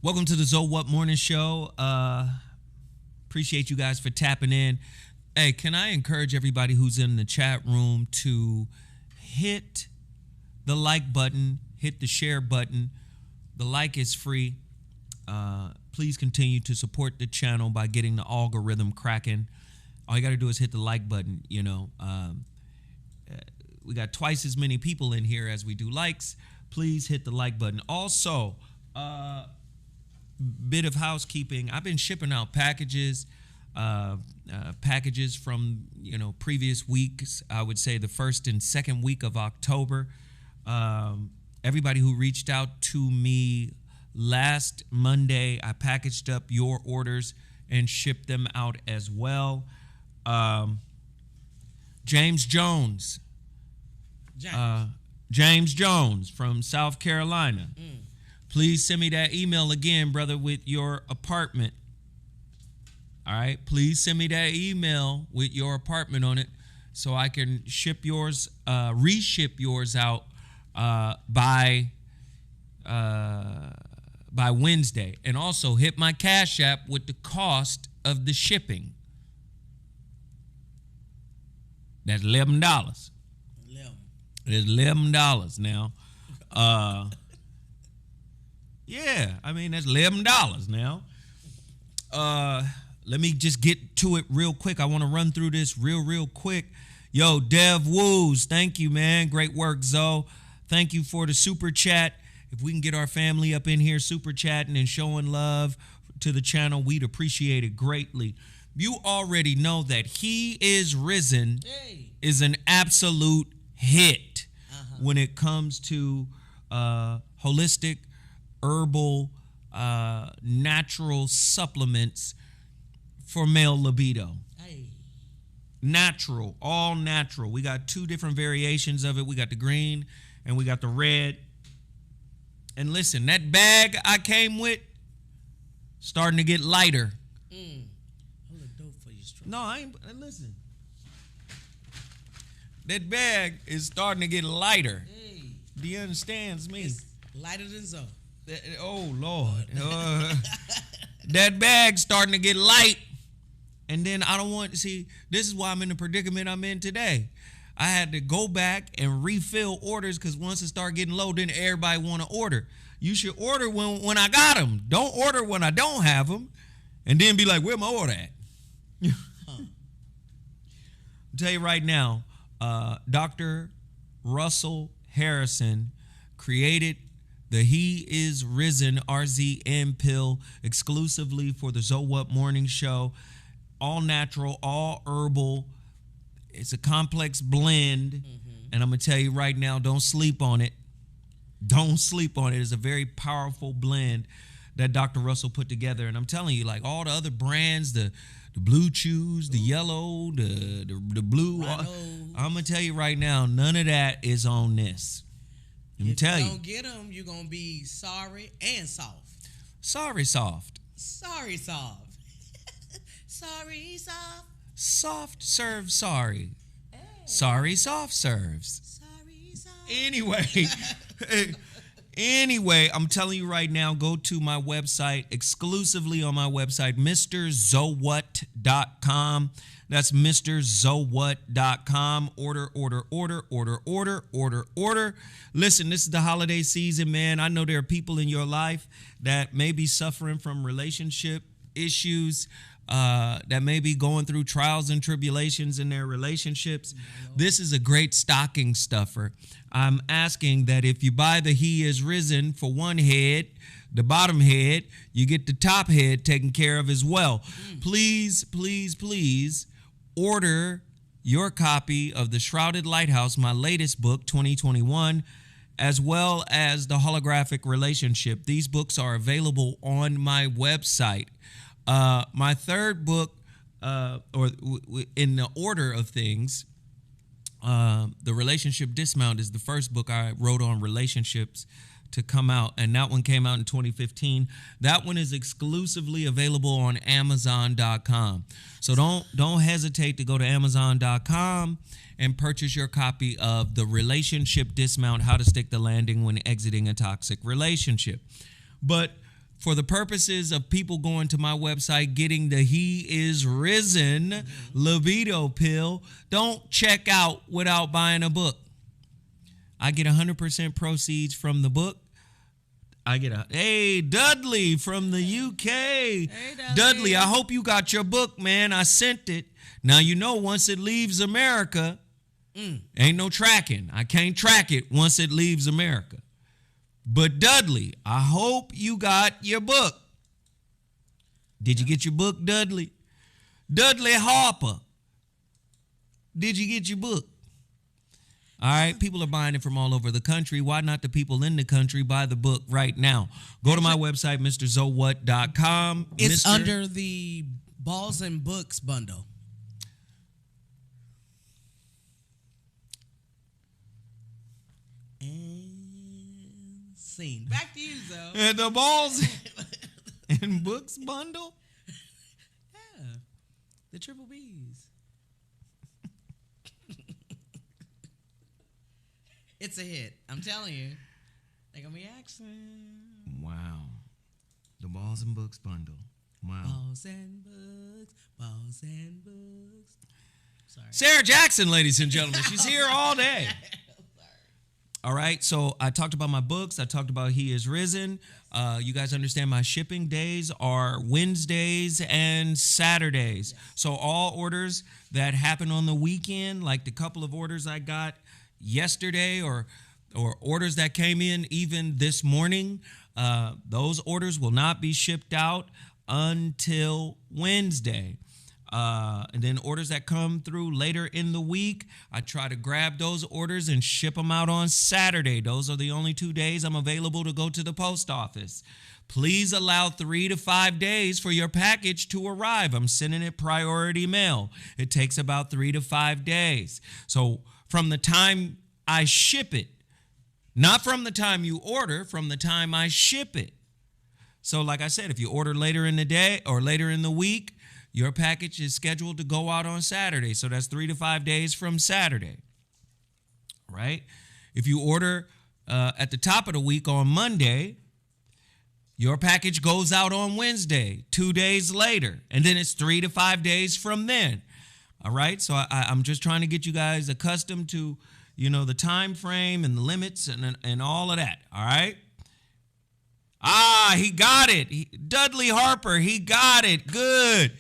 Welcome to the So What Morning Show. Appreciate you guys for tapping in. Hey, can I encourage everybody who's in the chat room to hit the like button, hit the share button. The like is free. Please continue to support the channel by getting the algorithm cracking. All you got to do is hit the like button. We got twice as many people in here as we do likes. Please hit the like button. Also, bit of housekeeping. I've been shipping out packages from previous weeks. I would say the first and second week of October. Everybody who reached out to me last Monday, I packaged up your orders and shipped them out as well. James Jones. James Jones from South Carolina. Please send me that email again, brother, with your apartment. All right. Please send me that email with your apartment on it so I can ship yours, reship yours out by Wednesday. And also hit my Cash App with the cost of the shipping. That's $11. It is $11 now. Yeah, I mean, that's $11 now. Let me just get to it real quick. I want to run through this real quick. Yo, Dev Woos, thank you, man. Great work, Zoe. Thank you for the super chat. If we can get our family up in here super chatting and showing love to the channel, we'd appreciate it greatly. You already know that He Is Risen is an absolute hit when it comes to holistic, herbal, natural supplements for male libido. Natural, all natural. We got two different variations of it. We got the green and we got the red. And listen, that bag I came with starting to get lighter. No, I ain't. Listen. That bag is starting to get lighter. Do you understand me? It's lighter than so. Oh, Lord. That bag's starting to get light. And then I don't want to see, this is why I'm in the predicament I'm in today. I had to go back and refill orders because once it started getting low, then everybody want to order. You should order when I got them. Don't order when I don't have them. And then be like, where my order at? I'll tell you right now, Dr. Russell Harrison created the He Is Risen RZN pill exclusively for the So What Morning Show. All natural, all herbal. It's a complex blend. And I'm going to tell you right now, don't sleep on it. Don't sleep on it. It's a very powerful blend that Dr. Russell put together. And I'm telling you, like all the other brands, the Blue Chews, the yellow, the blue. I'm going to tell you right now, none of that is on this. Let me tell you. If you don't get them, you're going to be sorry and soft. Sorry soft. Sorry soft. Sorry soft. Soft serves sorry. Hey. Sorry soft serves. Sorry soft. Anyway, I'm telling you right now, go to my website, exclusively on my website, MrZowat.com. That's MrZowat.com. Order. Listen, this is the holiday season, man. I know there are people in your life that may be suffering from relationship issues, that may be going through trials and tribulations in their relationships. This is a great stocking stuffer. I'm asking that if you buy the He Is Risen for one head, the bottom head, you get the top head taken care of as well. Please order your copy of The Shrouded Lighthouse, my latest book, 2021, as well as The Holographic Relationship. These books are available on my website. My third book, in the order of things, The Relationship Dismount is the first book I wrote on relationships to come out, and that one came out in 2015. That one is exclusively available on Amazon.com. So don't hesitate to go to Amazon.com and purchase your copy of The Relationship Dismount: How to Stick the Landing When Exiting a Toxic Relationship. But for the purposes of people going to my website, getting the He Is Risen Libido pill, don't check out without buying a book. I get 100% proceeds from the book. I get hey, Dudley from the UK. Hey, Dudley, I hope you got your book, man. I sent it. Now, you know, once it leaves America, ain't no tracking. I can't track it once it leaves America. But Dudley, I hope you got your book. Did you get your book, Dudley? Dudley Harper, did you get your book? All right, people are buying it from all over the country. Why not the people in the country buy the book right now? Go to my website, MrZowhat.com. It's under the Balls and Books bundle. And scene. Back to you, Zoe. And the Balls and Books bundle? Yeah. The triple B's. It's a hit. I'm telling you. They're going to be action. Wow. The Balls and Books bundle. Wow. Balls and books. Balls and books. Sorry. Sarah Jackson, ladies and gentlemen. She's here all day. All right. So I talked about my books. I talked about He Is Risen. You guys understand my shipping days are Wednesdays and Saturdays. Yes. So all orders that happen on the weekend, like the couple of orders I got yesterday or orders that came in even this morning, those orders will not be shipped out until Wednesday. And then orders that come through later in the week, I try to grab those orders and ship them out on Saturday. Those are the only 2 days I'm available to go to the post office. Please allow 3 to 5 days for your package to arrive. I'm sending it priority mail. It takes about 3 to 5 days. So from the time I ship it, not from the time you order, from the time I ship it. So like I said, if you order later in the day or later in the week, your package is scheduled to go out on Saturday. So that's 3 to 5 days from Saturday, right? If you order at the top of the week on Monday, your package goes out on Wednesday, 2 days later, and then it's 3 to 5 days from then. All right, so I'm just trying to get you guys accustomed to, you know, the time frame and the limits and all of that. All right. He got it. Dudley Harper, he got it. Good.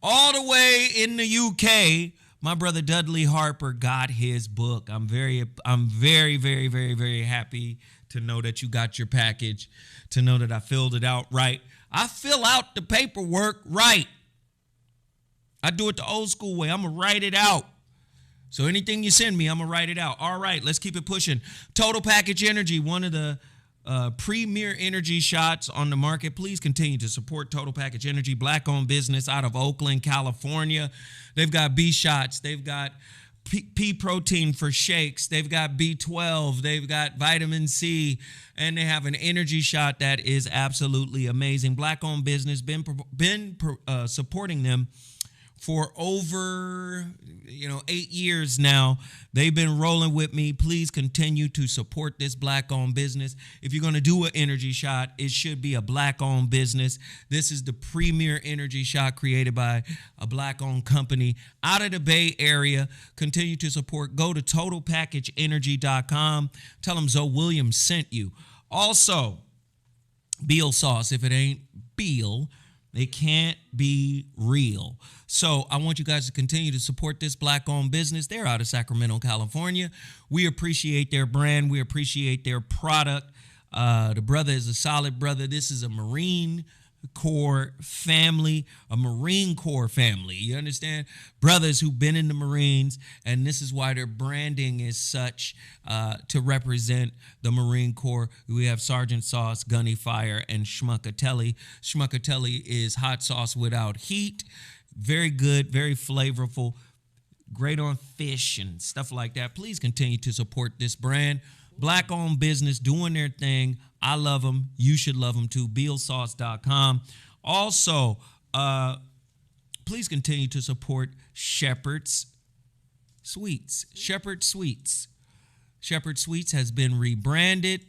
All the way in the UK, my brother Dudley Harper got his book. I'm very, very, very, very happy to know that you got your package, to know that I filled it out right. I fill out the paperwork right. I do it the old school way. I'm going to write it out. So anything you send me, I'm going to write it out. All right, let's keep it pushing. Total Package Energy, one of the premier energy shots on the market. Please continue to support Total Package Energy, black-owned business out of Oakland, California. They've got B shots. They've got P protein for shakes. They've got B12. They've got vitamin C. And they have an energy shot that is absolutely amazing. Black-owned business, been supporting them for over 8 years now. They've been rolling with me. Please continue to support this black-owned business. If you're going to do an energy shot, it should be a black-owned business. This is the premier energy shot created by a black-owned company out of the Bay Area. Continue to support. Go to TotalPackageEnergy.com. Tell them Zoe Williams sent you. Also, Beal sauce. If it ain't Beal, it can't be real. So I want you guys to continue to support this black-owned business. They're out of Sacramento, California. We appreciate their brand. We appreciate their product. The brother is a solid brother. This is a Marine Corps family, You understand? Brothers who've been in the Marines, and this is why their branding is such to represent the Marine Corps. We have Sergeant Sauce, Gunny Fire, and Schmuckatelli. Schmuckatelli is hot sauce without heat. Very good, very flavorful, great on fish and stuff like that. Please continue to support this brand. Black-owned business doing their thing. I love them. You should love them too. BealSauce.com. Also, please continue to support Shepherd's Sweets. Shepherd Sweets. Shepherd Sweets has been rebranded.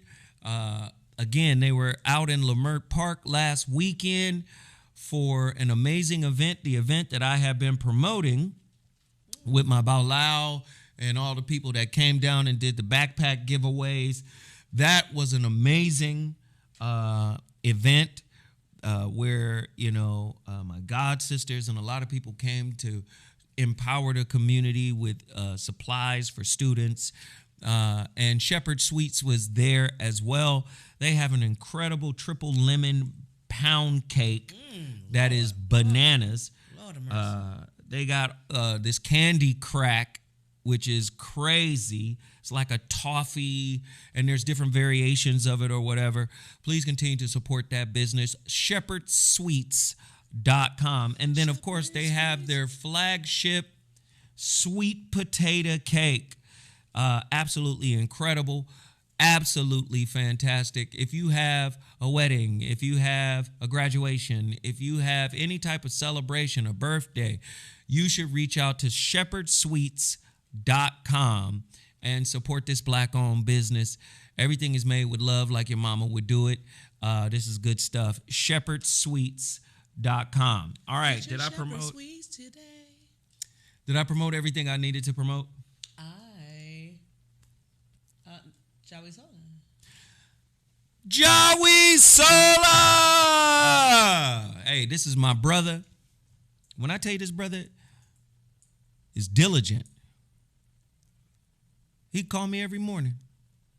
Again, they were out in Leimert Park last weekend for an amazing event, the event that I have been promoting with my Baulao and all the people that came down and did the backpack giveaways. That was an amazing event where, my God sisters and a lot of people came to empower the community with supplies for students. And Shepherd Sweets was there as well. They have an incredible triple lemon pound cake that is bananas. Lord of mercy. They got this candy crack, which is crazy. It's like a toffee, and there's different variations of it or whatever. Please continue to support that business, shepherdsweets.com. And then, of course, they have their flagship sweet potato cake. Absolutely incredible. Absolutely fantastic. If you have a wedding, if you have a graduation, if you have any type of celebration, a birthday, you should reach out to shepherdsweets.com and support this black-owned business. Everything is made with love like your mama would do it. This is good stuff. shepherdsweets.com. All right, did I promote? Did I promote everything I needed to promote? Jawi Sola. Jawi Sola! Hey, this is my brother. When I tell you this brother is diligent, he call me every morning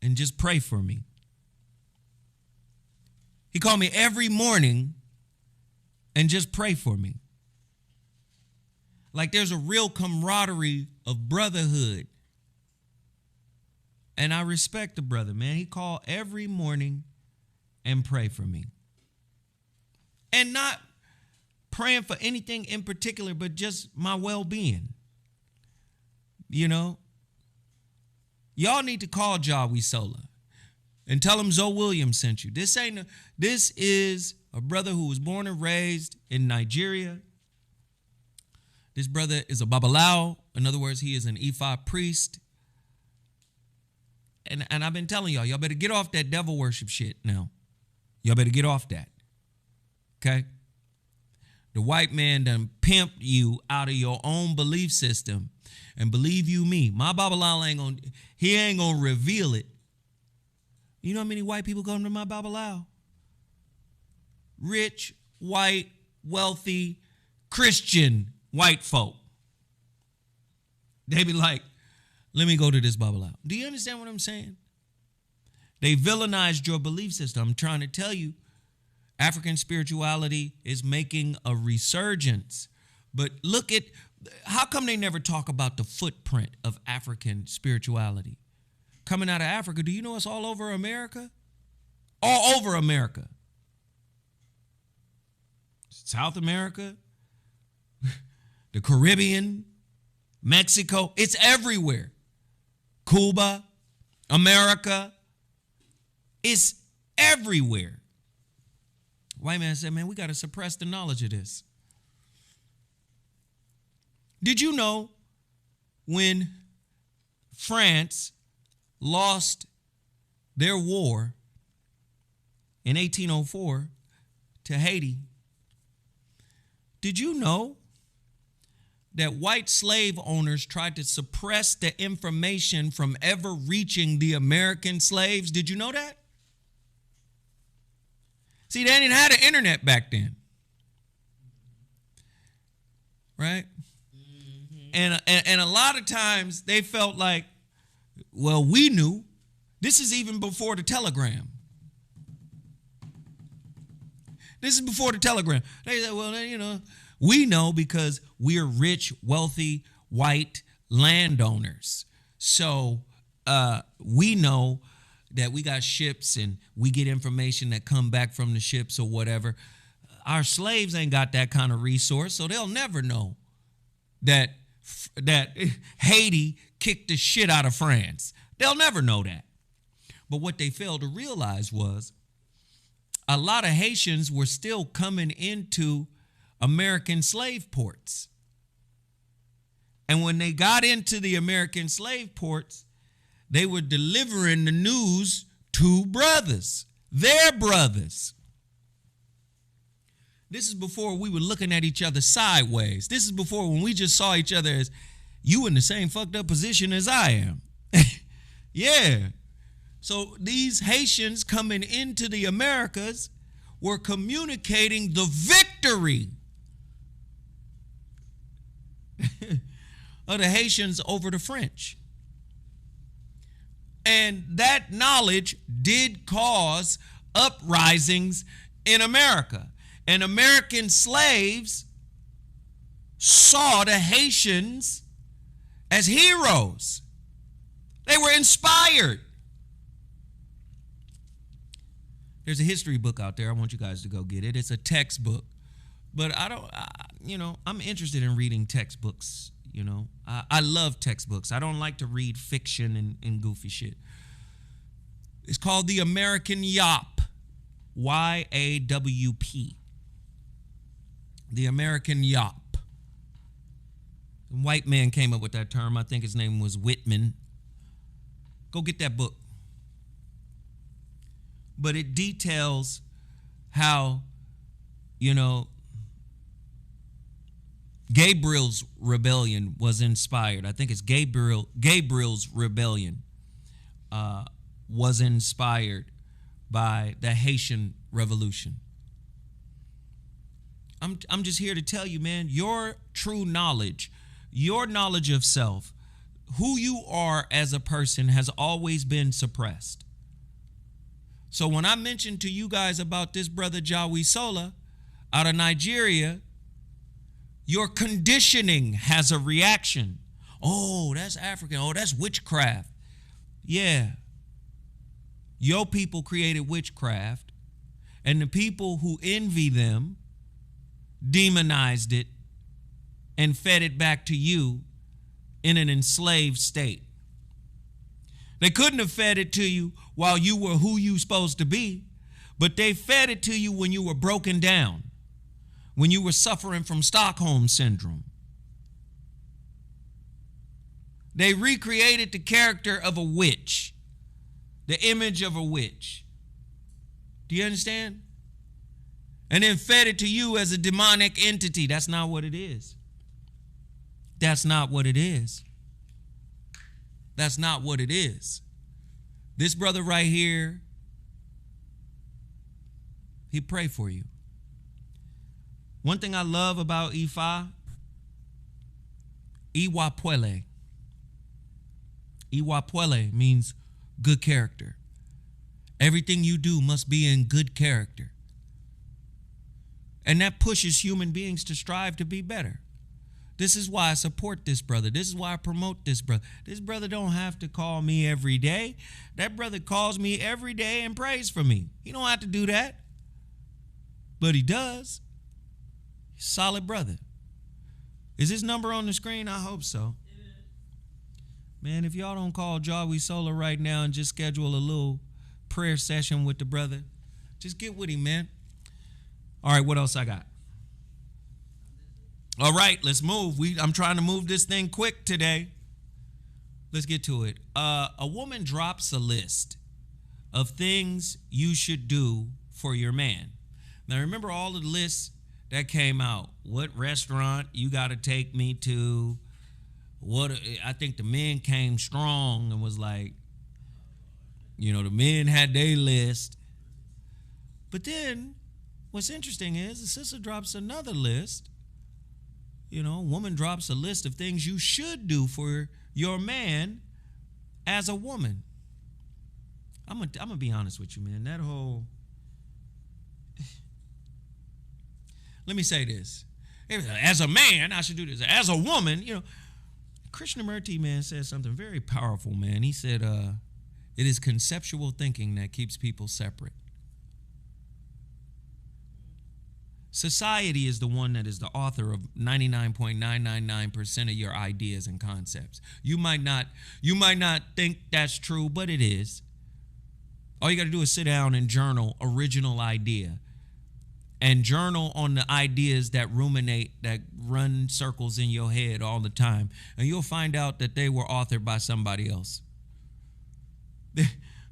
and just pray for me. He called me every morning and just pray for me. Like there's a real camaraderie of brotherhood. And I respect the brother, man. He called every morning and pray for me. And not praying for anything in particular, but just my well-being. Y'all need to call Jawi Sola and tell him Zoe Williams sent you. This is a brother who was born and raised in Nigeria. This brother is a Babalao. In other words, he is an Ifa priest. And I've been telling y'all better get off that devil worship shit now. Y'all better get off that. Okay? The white man done pimped you out of your own belief system. And believe you me, my Babalao ain't gonna reveal it. You know how many white people come to my Babalao? Rich, white, wealthy, Christian white folk. They be like, let me go to this Babalao. Do you understand what I'm saying? They villainized your belief system. I'm trying to tell you, African spirituality is making a resurgence. But look at, how come they never talk about the footprint of African spirituality? Coming out of Africa, do you know it's all over America? All over America. South America, the Caribbean, Mexico, it's everywhere. Cuba, America, it's everywhere. White man said, man, we got to suppress the knowledge of this. Did you know when France lost their war in 1804 to Haiti, did you know that white slave owners tried to suppress the information from ever reaching the American slaves? Did you know that? See, they didn't have the internet back then. Right? Mm-hmm. And a lot of times they felt like, well, we knew. This is even before the telegram. This is before the telegram. They said, well, we know because we're rich, wealthy, white landowners. So we know that we got ships and we get information that come back from the ships or whatever. Our slaves ain't got that kind of resource, so they'll never know that Haiti kicked the shit out of France. They'll never know that. But what they failed to realize was a lot of Haitians were still coming into American slave ports. And when they got into the American slave ports, they were delivering the news to brothers their brothers. This is before we were looking at each other sideways. This is before when we just saw each other as you in the same fucked up position as I am. Yeah. So these Haitians coming into the Americas were communicating the victory of the Haitians over the French. And that knowledge did cause uprisings in America. And American slaves saw the Haitians as heroes. They were inspired. There's a history book out there. I want you guys to go get it. It's a textbook. But I'm interested in reading textbooks, I love textbooks. I don't like to read fiction and goofy shit. It's called The American Yawp. YAWP. The American Yawp. A white man came up with that term. I think his name was Whitman. Go get that book. But it details how, Gabriel's rebellion was inspired. I think it's Gabriel's rebellion was inspired by the Haitian Revolution. I'm just here to tell you, man, your true knowledge, your knowledge of self, who you are as a person has always been suppressed. So when I mentioned to you guys about this brother Jawi Sola out of Nigeria, your conditioning has a reaction. Oh, that's African. Oh, that's witchcraft. Yeah. Your people created witchcraft, and the people who envy them demonized it and fed it back to you in an enslaved state. They couldn't have fed it to you while you were who you supposed to be, but they fed it to you when you were broken down, when you were suffering from Stockholm syndrome. They recreated the character of a witch, the image of a witch. Do you understand? And then fed it to you as a demonic entity. That's not what it is. That's not what it is. That's not what it is. This brother right here, he pray for you. One thing I love about Ifa, Iwapwele. Iwapwele means good character. Everything you do must be in good character. And that pushes human beings to strive to be better. This is why I support this brother. This is why I promote this brother. This brother don't have to call me every day. That brother calls me every day and prays for me. He don't have to do that. But he does. He's a solid brother. Is his number on the screen? I hope so. Man, if y'all don't call Jawi Sola right now and just schedule a little prayer session with the brother, just get with him, man. All right, what else I got? All right, let's move. I'm trying to move this thing quick today. Let's get to it. A woman drops a list of things you should do for your man. Now, remember all the lists that came out. What restaurant you got to take me to? I think the men came strong and was like, the men had their list. But then what's interesting is the sister drops another list. A woman drops a list of things you should do for your man as a woman. I'm gonna be honest with you, man. That whole... Let me say this. As a man, I should do this. As a woman, Krishnamurti, man, said something very powerful, man. He said, it is conceptual thinking that keeps people separate. Society is the one that is the author of 99.999% of your ideas and concepts. You might not think that's true, but it is. All you got to do is sit down and journal original idea. And journal on the ideas that ruminate, that run circles in your head all the time. And you'll find out that they were authored by somebody else.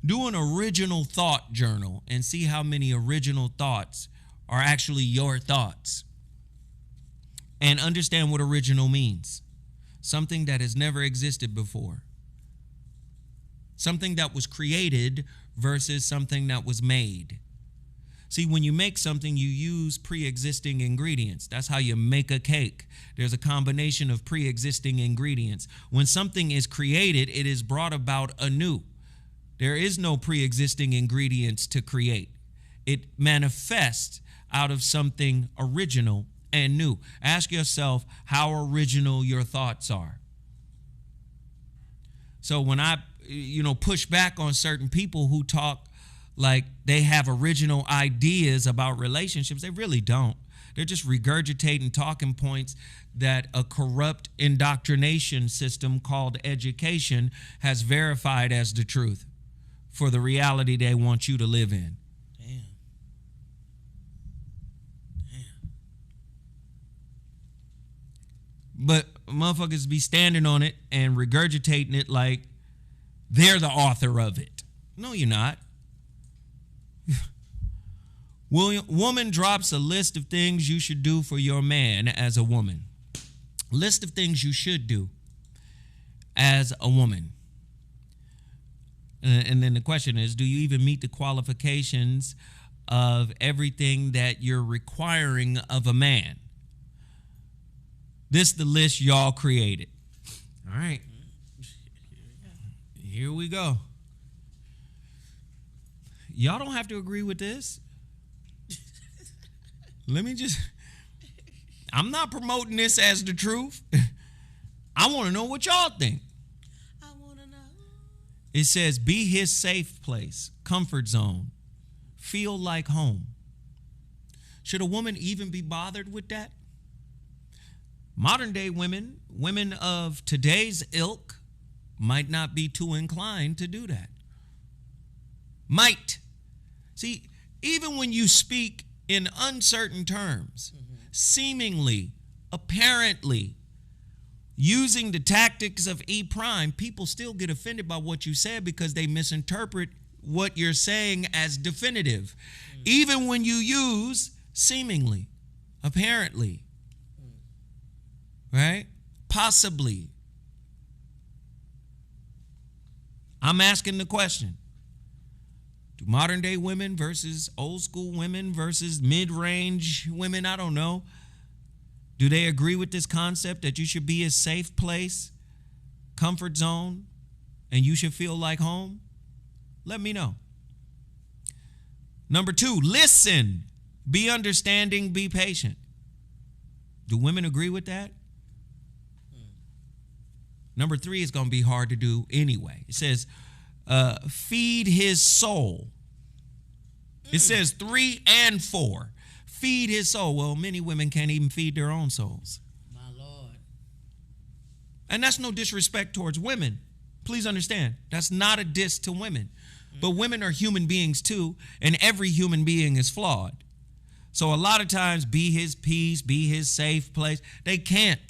Do an original thought journal and see how many original thoughts are actually your thoughts. And understand what original means. Something that has never existed before. Something that was created versus something that was made. See, when you make something, you use pre-existing ingredients. That's how you make a cake. There's a combination of pre-existing ingredients. When something is created, it is brought about anew. There is no pre-existing ingredients to create. It manifests out of something original and new. Ask yourself how original your thoughts are. So when I, push back on certain people who talk like they have original ideas about relationships, they really don't. They're just regurgitating talking points that a corrupt indoctrination system called education has verified as the truth for the reality they want you to live in. Damn. But motherfuckers be standing on it and regurgitating it like they're the author of it. No, you're not. Woman drops a list of things you should do for your man as a woman. List of things you should do as a woman. And then the question is, do you even meet the qualifications of everything that you're requiring of a man? This is the list y'all created. All right. Here we go. Y'all don't have to agree with this. I'm not promoting this as the truth. I want to know what y'all think. I want to know. It says, be his safe place, comfort zone, feel like home. Should a woman even be bothered with that? Modern day women of today's ilk, might not be too inclined to do that. Might. See, even when you speak in uncertain terms, seemingly, apparently, using the tactics of E prime, people still get offended by what you said because they misinterpret what you're saying as definitive. Even when you use seemingly, apparently, right? Possibly. I'm asking the question. Do modern day women versus old school women versus mid-range women, I don't know, do they agree with this concept that you should be a safe place, comfort zone, and you should feel like home? Let me know. Number 2, listen. Be understanding, be patient. Do women agree with that? Number 3 is going to be hard to do anyway. It says, feed his soul. It says 3 and 4. Feed his soul. Well, many women can't even feed their own souls. My Lord. And that's no disrespect towards women. Please understand, that's not a diss to women. But women are human beings too, and every human being is flawed. So a lot of times, be his peace, be his safe place. They can't.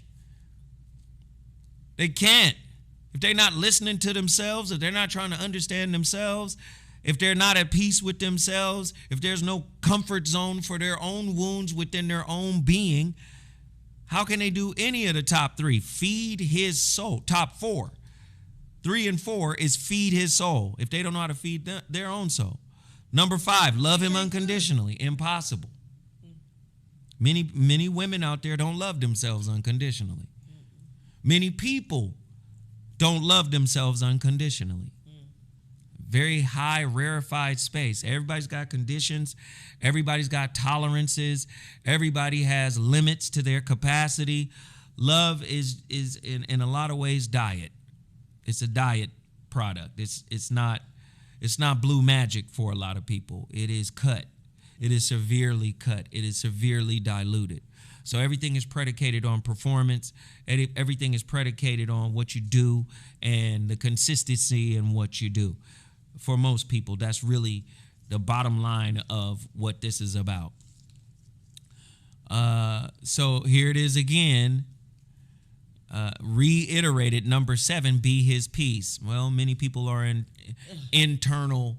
They can't. If they're not listening to themselves, if they're not trying to understand themselves, if they're not at peace with themselves, if there's no comfort zone for their own wounds within their own being, how can they do any of the top 3? Feed his soul. Top 4. 3 and 4 is feed his soul. If they don't know how to feed their own soul. Number 5, love him unconditionally. Impossible. Many women out there don't love themselves unconditionally. Many people don't love themselves unconditionally. Very high, rarefied space. Everybody's got conditions. Everybody's got tolerances. Everybody has limits to their capacity. Love is in a lot of ways diet. It's a diet product. It's not blue magic for a lot of people. It is cut. It is severely cut. It is severely diluted. So everything is predicated on performance. Everything is predicated on what you do and the consistency in what you do. For most people, that's really the bottom line of what this is about. So here it is again. reiterated number 7, be his peace. Well, many people are in internal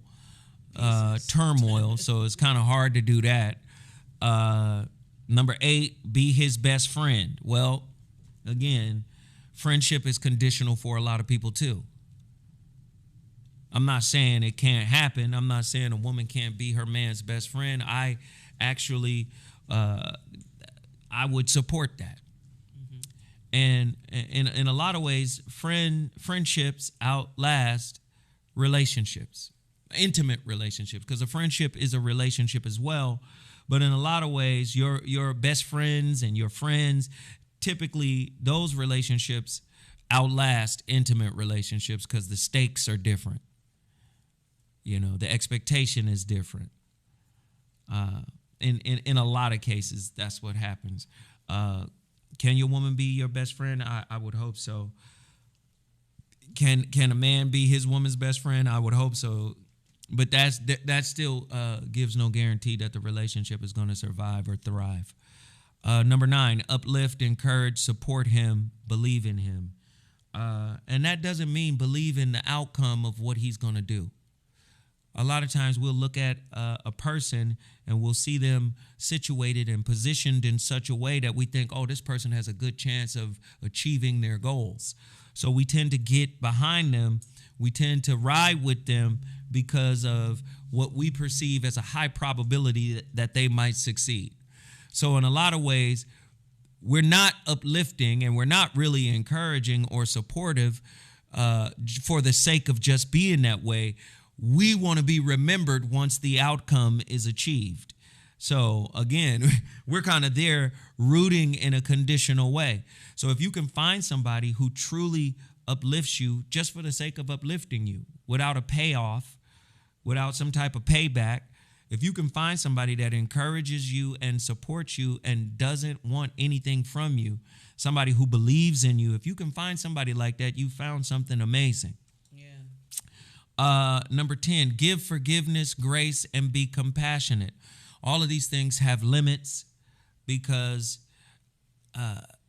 turmoil, so it's kind of hard to do that. Number 8, be his best friend. Well, again, friendship is conditional for a lot of people too. I'm not saying it can't happen. I'm not saying a woman can't be her man's best friend. I actually, I would support that. And in a lot of ways, friendships outlast relationships, intimate relationships, because a friendship is a relationship as well. But in a lot of ways, your best friends and your friends, typically those relationships outlast intimate relationships because the stakes are different. You know, the expectation is different. In a lot of cases, that's what happens. Can your woman be your best friend? I would hope so. Can a man be his woman's best friend? I would hope so. But that still gives no guarantee that the relationship is going to survive or thrive. Number 9, uplift, encourage, support him, believe in him. And that doesn't mean believe in the outcome of what he's going to do. A lot of times we'll look at a person and we'll see them situated and positioned in such a way that we think, oh, this person has a good chance of achieving their goals. So we tend to get behind them. We tend to ride with them because of what we perceive as a high probability that they might succeed. So in a lot of ways, we're not uplifting and we're not really encouraging or supportive for the sake of just being that way. We want to be remembered once the outcome is achieved. So again, we're kind of there rooting in a conditional way. So if you can find somebody who truly uplifts you just for the sake of uplifting you, without a payoff, without some type of payback, if you can find somebody that encourages you and supports you and doesn't want anything from you, somebody who believes in you, if you can find somebody like that, you found something amazing. Number 10, give forgiveness, grace, and be compassionate. All of these things have limits because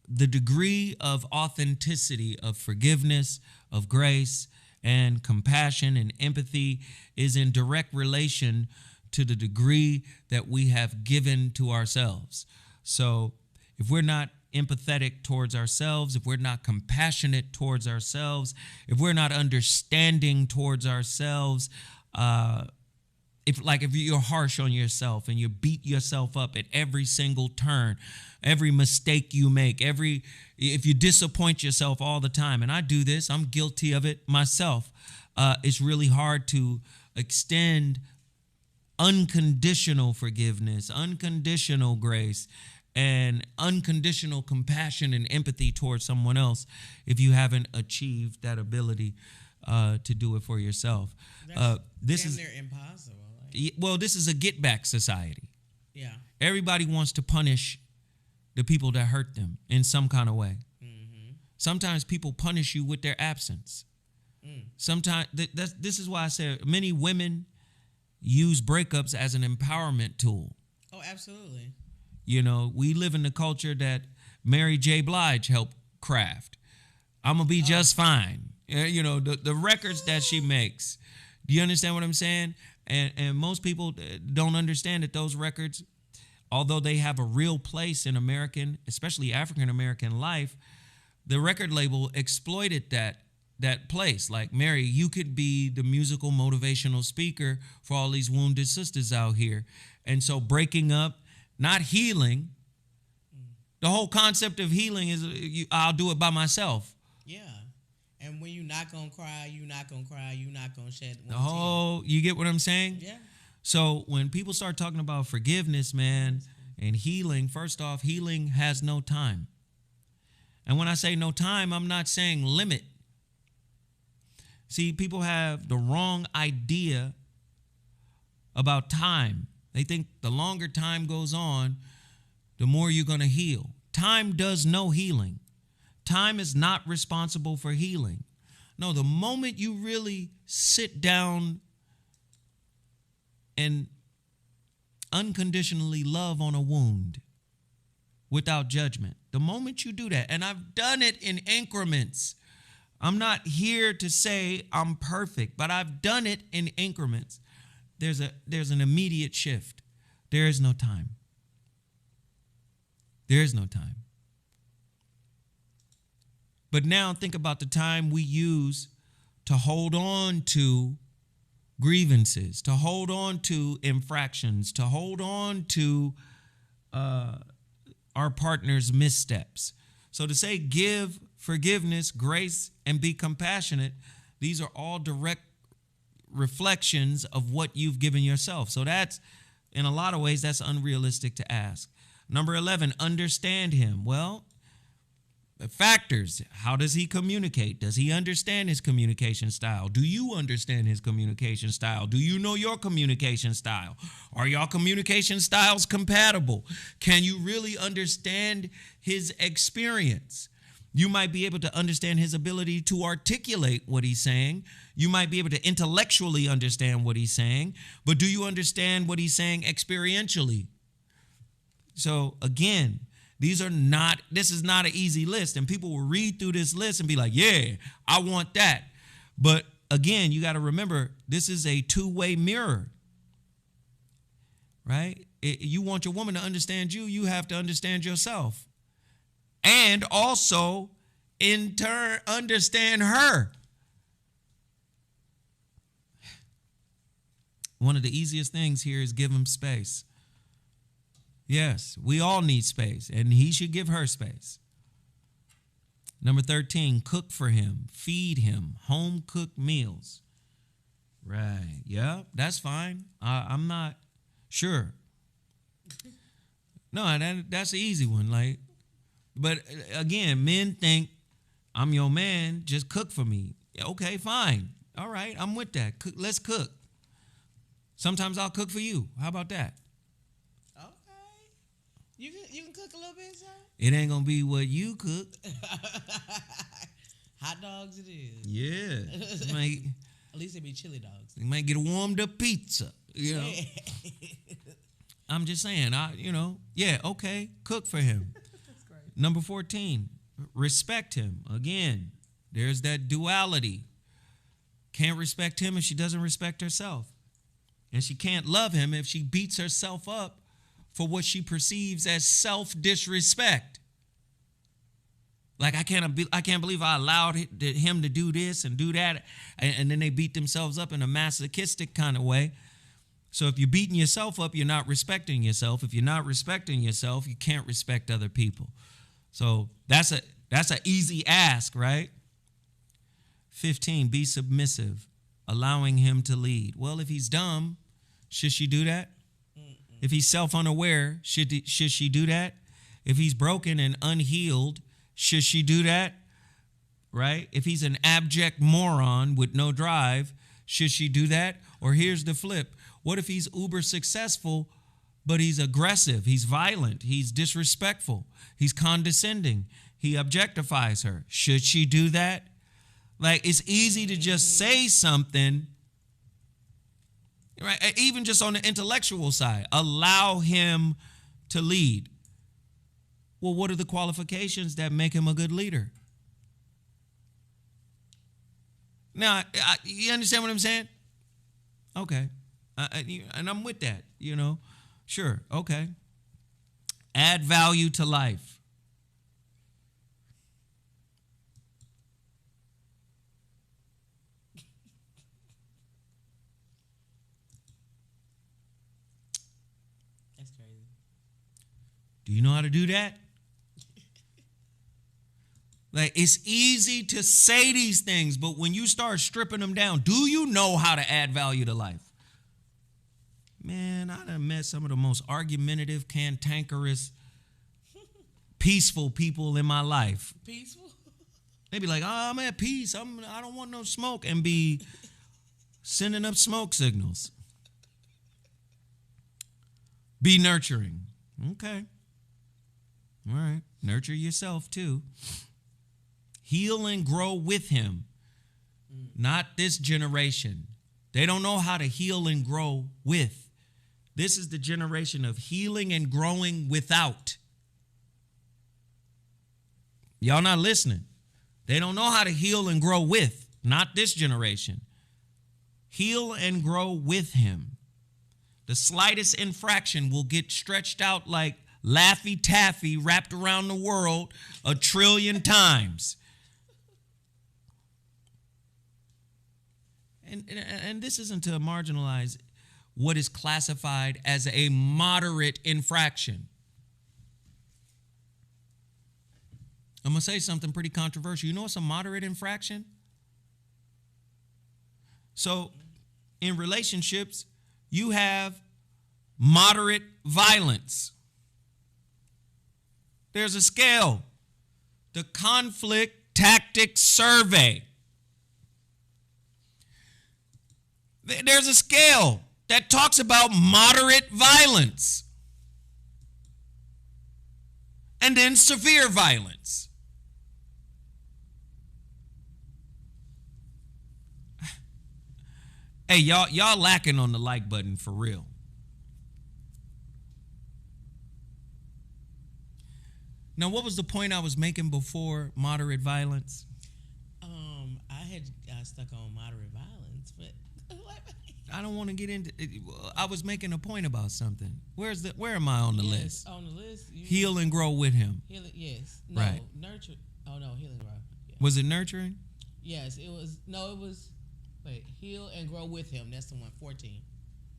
the degree of authenticity of forgiveness, of grace, and compassion and empathy is in direct relation to the degree that we have given to ourselves. So if we're not empathetic towards ourselves, if we're not compassionate towards ourselves, if we're not understanding towards ourselves, if you're harsh on yourself and you beat yourself up at every single turn, every mistake you make, if you disappoint yourself all the time, and I do this, I'm guilty of it myself, it's really hard to extend unconditional forgiveness, unconditional grace, and unconditional compassion and empathy towards someone else if you haven't achieved that ability to do it for yourself. This is impossible. Well, this is a get back society. Yeah. Everybody wants to punish the people that hurt them in some kind of way. Mm-hmm. Sometimes people punish you with their absence. Sometimes this is why I say many women use breakups as an empowerment tool. Oh, absolutely. You know, we live in the culture that Mary J. Blige helped craft. I'm going to be just fine. You know, the records that she makes. Do you understand what I'm saying? And most people don't understand that those records, although they have a real place in American, especially African-American life, the record label exploited that place. Like, Mary, you could be the musical motivational speaker for all these wounded sisters out here. And so breaking up, not healing. The whole concept of healing is I'll do it by myself. Yeah. And when you're not going to cry, you're not going to cry, you're not going to shed one tear. You get what I'm saying? Yeah. So when people start talking about forgiveness, man, and healing, first off, healing has no time. And when I say no time, I'm not saying limit. See, people have the wrong idea about time. They think the longer time goes on, the more you're going to heal. Time does no healing. Time is not responsible for healing. No, the moment you really sit down and unconditionally love on a wound without judgment, The moment you do that, and I've done it in increments. I'm not here to say I'm perfect, but I've done it in increments. There's an immediate shift. There is no time. There is no time. But now think about the time we use to hold on to grievances, to hold on to infractions, to hold on to our partner's missteps. So to say give forgiveness, grace, and be compassionate, these are all direct reflections of what you've given yourself. So that's, in a lot of ways, that's unrealistic to ask. Number 11, understand him. Well, factors. How does he communicate? Does he understand his communication style? Do you understand his communication style? Do you know your communication style? Are y'all communication styles compatible? Can you really understand his experience? You might be able to understand his ability to articulate what he's saying. You might be able to intellectually understand what he's saying, but do you understand what he's saying experientially? So again, this is not an easy list, and people will read through this list and be like, yeah, I want that. But again, you got to remember, this is a two-way mirror, right? You want your woman to understand you, you have to understand yourself. And also, in turn, understand her. One of the easiest things here is give him space. Yes, we all need space, and he should give her space. Number 13, cook for him, feed him, home-cooked meals. Right, yeah, that's fine. I'm not sure. No, that's an easy one. But again, men think, I'm your man, just cook for me. Okay, fine. All right, I'm with that. Let's cook. Sometimes I'll cook for you. How about that? You can cook a little bit, son? It ain't going to be what you cook. Hot dogs it is. Yeah. At least they be chili dogs. You might get a warmed up pizza, you know. I'm just saying, yeah, okay, cook for him. That's great. Number 14, respect him. Again, there's that duality. Can't respect him if she doesn't respect herself. And she can't love him if she beats herself up for what she perceives as self-disrespect. Like, I can't believe I allowed him to do this and do that, and then they beat themselves up in a masochistic kind of way. So if you're beating yourself up, you're not respecting yourself. If you're not respecting yourself, you can't respect other people. So that's an easy ask, right? 15, be submissive, allowing him to lead. Well, if he's dumb, should she do that? If he's self-unaware, should she do that? If he's broken and unhealed, should she do that? Right? If he's an abject moron with no drive, should she do that? Or here's the flip. What if he's uber successful, but he's aggressive, he's violent, he's disrespectful, he's condescending, he objectifies her? Should she do that? Like, it's easy to just say something, right? Even just on the intellectual side, allow him to lead. Well, what are the qualifications that make him a good leader? Now, you understand what I'm saying? Okay. And I'm with that, Sure, okay. Add value to life. Do you know how to do that? Like, it's easy to say these things, but when you start stripping them down, do you know how to add value to life? Man, I done met some of the most argumentative, cantankerous, peaceful people in my life. Peaceful? They be like, I'm at peace. I don't want no smoke, and be sending up smoke signals. Be nurturing. Okay. All right. Nurture yourself too. Heal and grow with him. Not this generation. They don't know how to heal and grow with. This is the generation of healing and growing without. Y'all not listening. They don't know how to heal and grow with, not this generation. Heal and grow with him. The slightest infraction will get stretched out like Laffy Taffy wrapped around the world 1 trillion times. And this isn't to marginalize what is classified as a moderate infraction. I'm going to say something pretty controversial. You know what's a moderate infraction? So in relationships, you have moderate violence. There's a scale. The Conflict Tactics Survey. There's a scale that talks about moderate violence. And then severe violence. Hey, y'all lacking on the like button for real. Now, what was the point I was making before moderate violence? I stuck on moderate violence, but I don't want to get into it. I was making a point about something. Where am I on the list? On the list. Heal and grow with him. Yes. No, right. Nurture. Oh no, heal and grow. Yeah. Was it nurturing? Yes, it was. No, it was. Wait, heal and grow with him. That's the one. 14.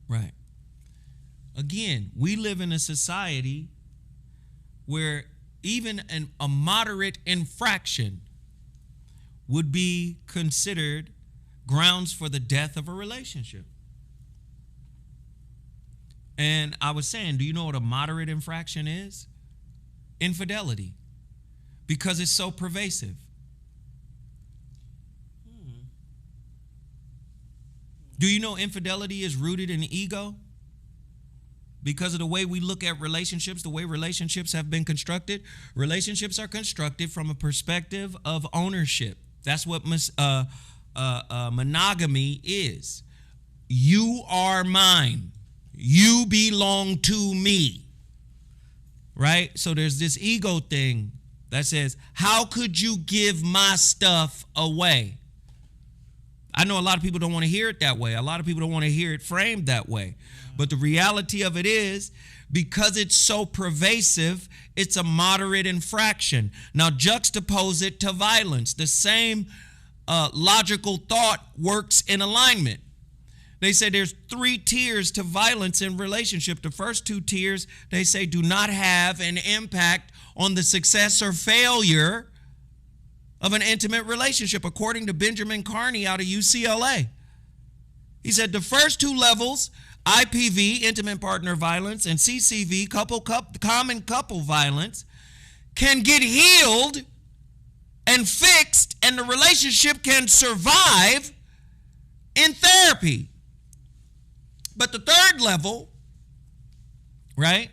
Right. Again, we live in a society where even a moderate infraction would be considered grounds for the death of a relationship. And I was saying, do you know what a moderate infraction is? Infidelity. Because it's so pervasive. Do you know infidelity is rooted in ego? Because of the way we look at relationships, the way relationships have been constructed. Relationships are constructed from a perspective of ownership. That's what monogamy is. You are mine. You belong to me. Right? So there's this ego thing that says, how could you give my stuff away? I know a lot of people don't want to hear it that way. A lot of people don't want to hear it framed that way. But the reality of it is, because it's so pervasive, it's a moderate infraction. Now juxtapose it to violence. The same logical thought works in alignment. They say there's 3 tiers to violence in relationship. The first 2 tiers, they say, do not have an impact on the success or failure of an intimate relationship, according to Benjamin Carney out of UCLA. He said the first 2 levels, IPV, intimate partner violence, and CCV, common couple violence, can get healed and fixed, and the relationship can survive in therapy. But the 3rd level, right,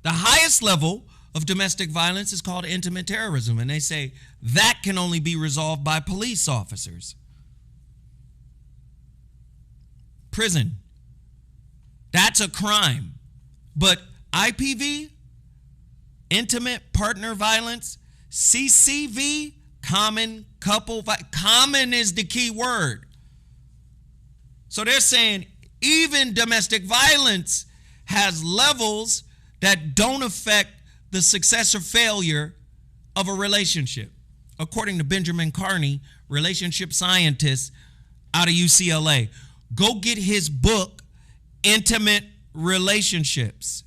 the highest level of domestic violence is called intimate terrorism, and they say that can only be resolved by police officers. Prison. That's a crime. But IPV, intimate partner violence, CCV, common couple violence. Common is the key word. So they're saying even domestic violence has levels that don't affect the success or failure of a relationship, according to Benjamin Carney, relationship scientist out of UCLA. Go get his book, Intimate Relationships.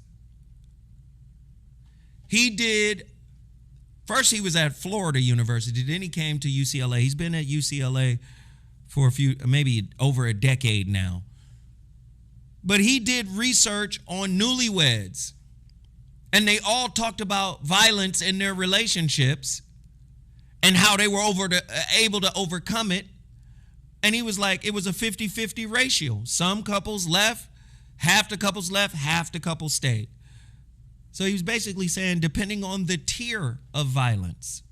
First he was at Florida University, then he came to UCLA. He's been at UCLA for maybe over a decade now. But he did research on newlyweds. And they all talked about violence in their relationships and how they were able to overcome it. And he was like, it was a 50-50 ratio. Some couples left, half the couples left, half the couples stayed. So he was basically saying, depending on the tier of violence.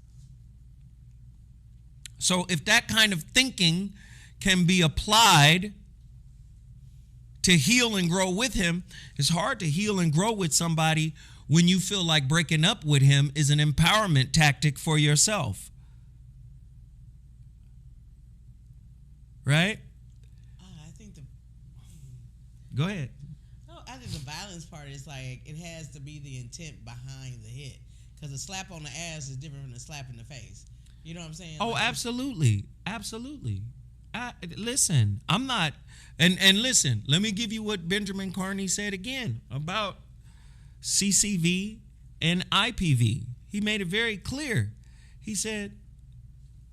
So if that kind of thinking can be applied to heal and grow with him, it's hard to heal and grow with somebody when you feel like breaking up with him is an empowerment tactic for yourself. Right? I think Go ahead. no, I think the violence part is like it has to be the intent behind the hit. Because a slap on the ass is different from a slap in the face. You know what I'm saying? Oh, like, absolutely. Absolutely. Listen, I'm not, and listen, let me give you what Benjamin Carney said again about CCV and IPV. He made it very clear. He said,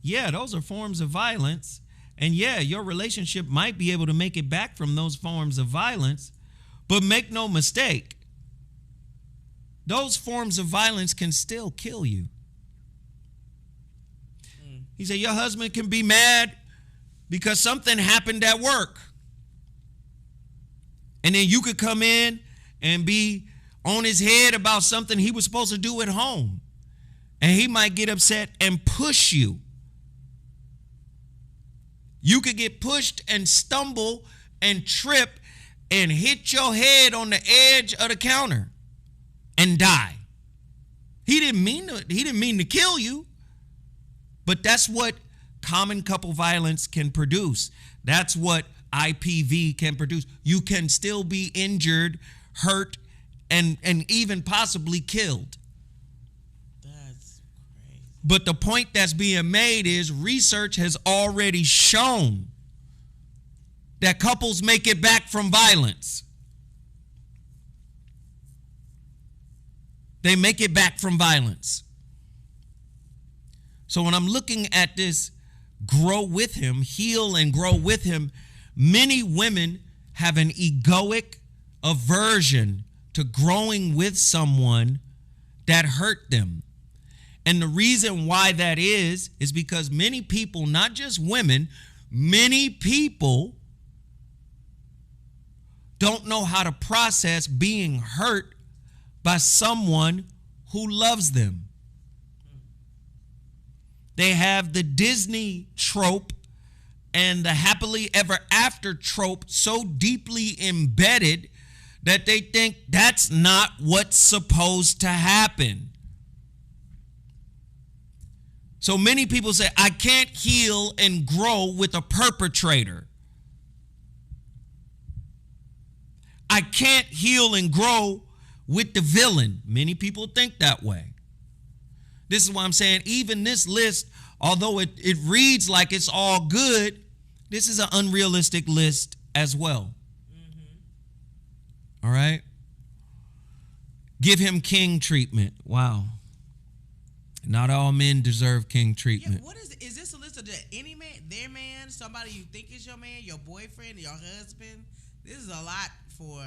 yeah, those are forms of violence. And yeah, your relationship might be able to make it back from those forms of violence. But make no mistake, those forms of violence can still kill you. He said, your husband can be mad because something happened at work. And then you could come in and be on his head about something he was supposed to do at home. And he might get upset and push you. You could get pushed and stumble and trip and hit your head on the edge of the counter and die. He didn't mean to kill you. But that's what common couple violence can produce. That's what IPV can produce. You can still be injured, hurt, and even possibly killed. That's crazy. But the point that's being made is research has already shown that couples make it back from violence. They make it back from violence. So when I'm looking at this grow with him, heal and grow with him, many women have an egoic aversion to growing with someone that hurt them. And the reason why that is because many people, not just women, many people don't know how to process being hurt by someone who loves them. They have the Disney trope and the happily ever after trope so deeply embedded that they think that's not what's supposed to happen. So many people say, I can't heal and grow with a perpetrator. I can't heal and grow with the villain. Many people think that way. This is why I'm saying even this list, although it reads like it's all good, this is an unrealistic list as well. Mm-hmm. All right? Give him king treatment. Wow. Not all men deserve king treatment. Yeah, what is this a list of any man, their man, somebody you think is your man, your boyfriend, your husband? This is a lot for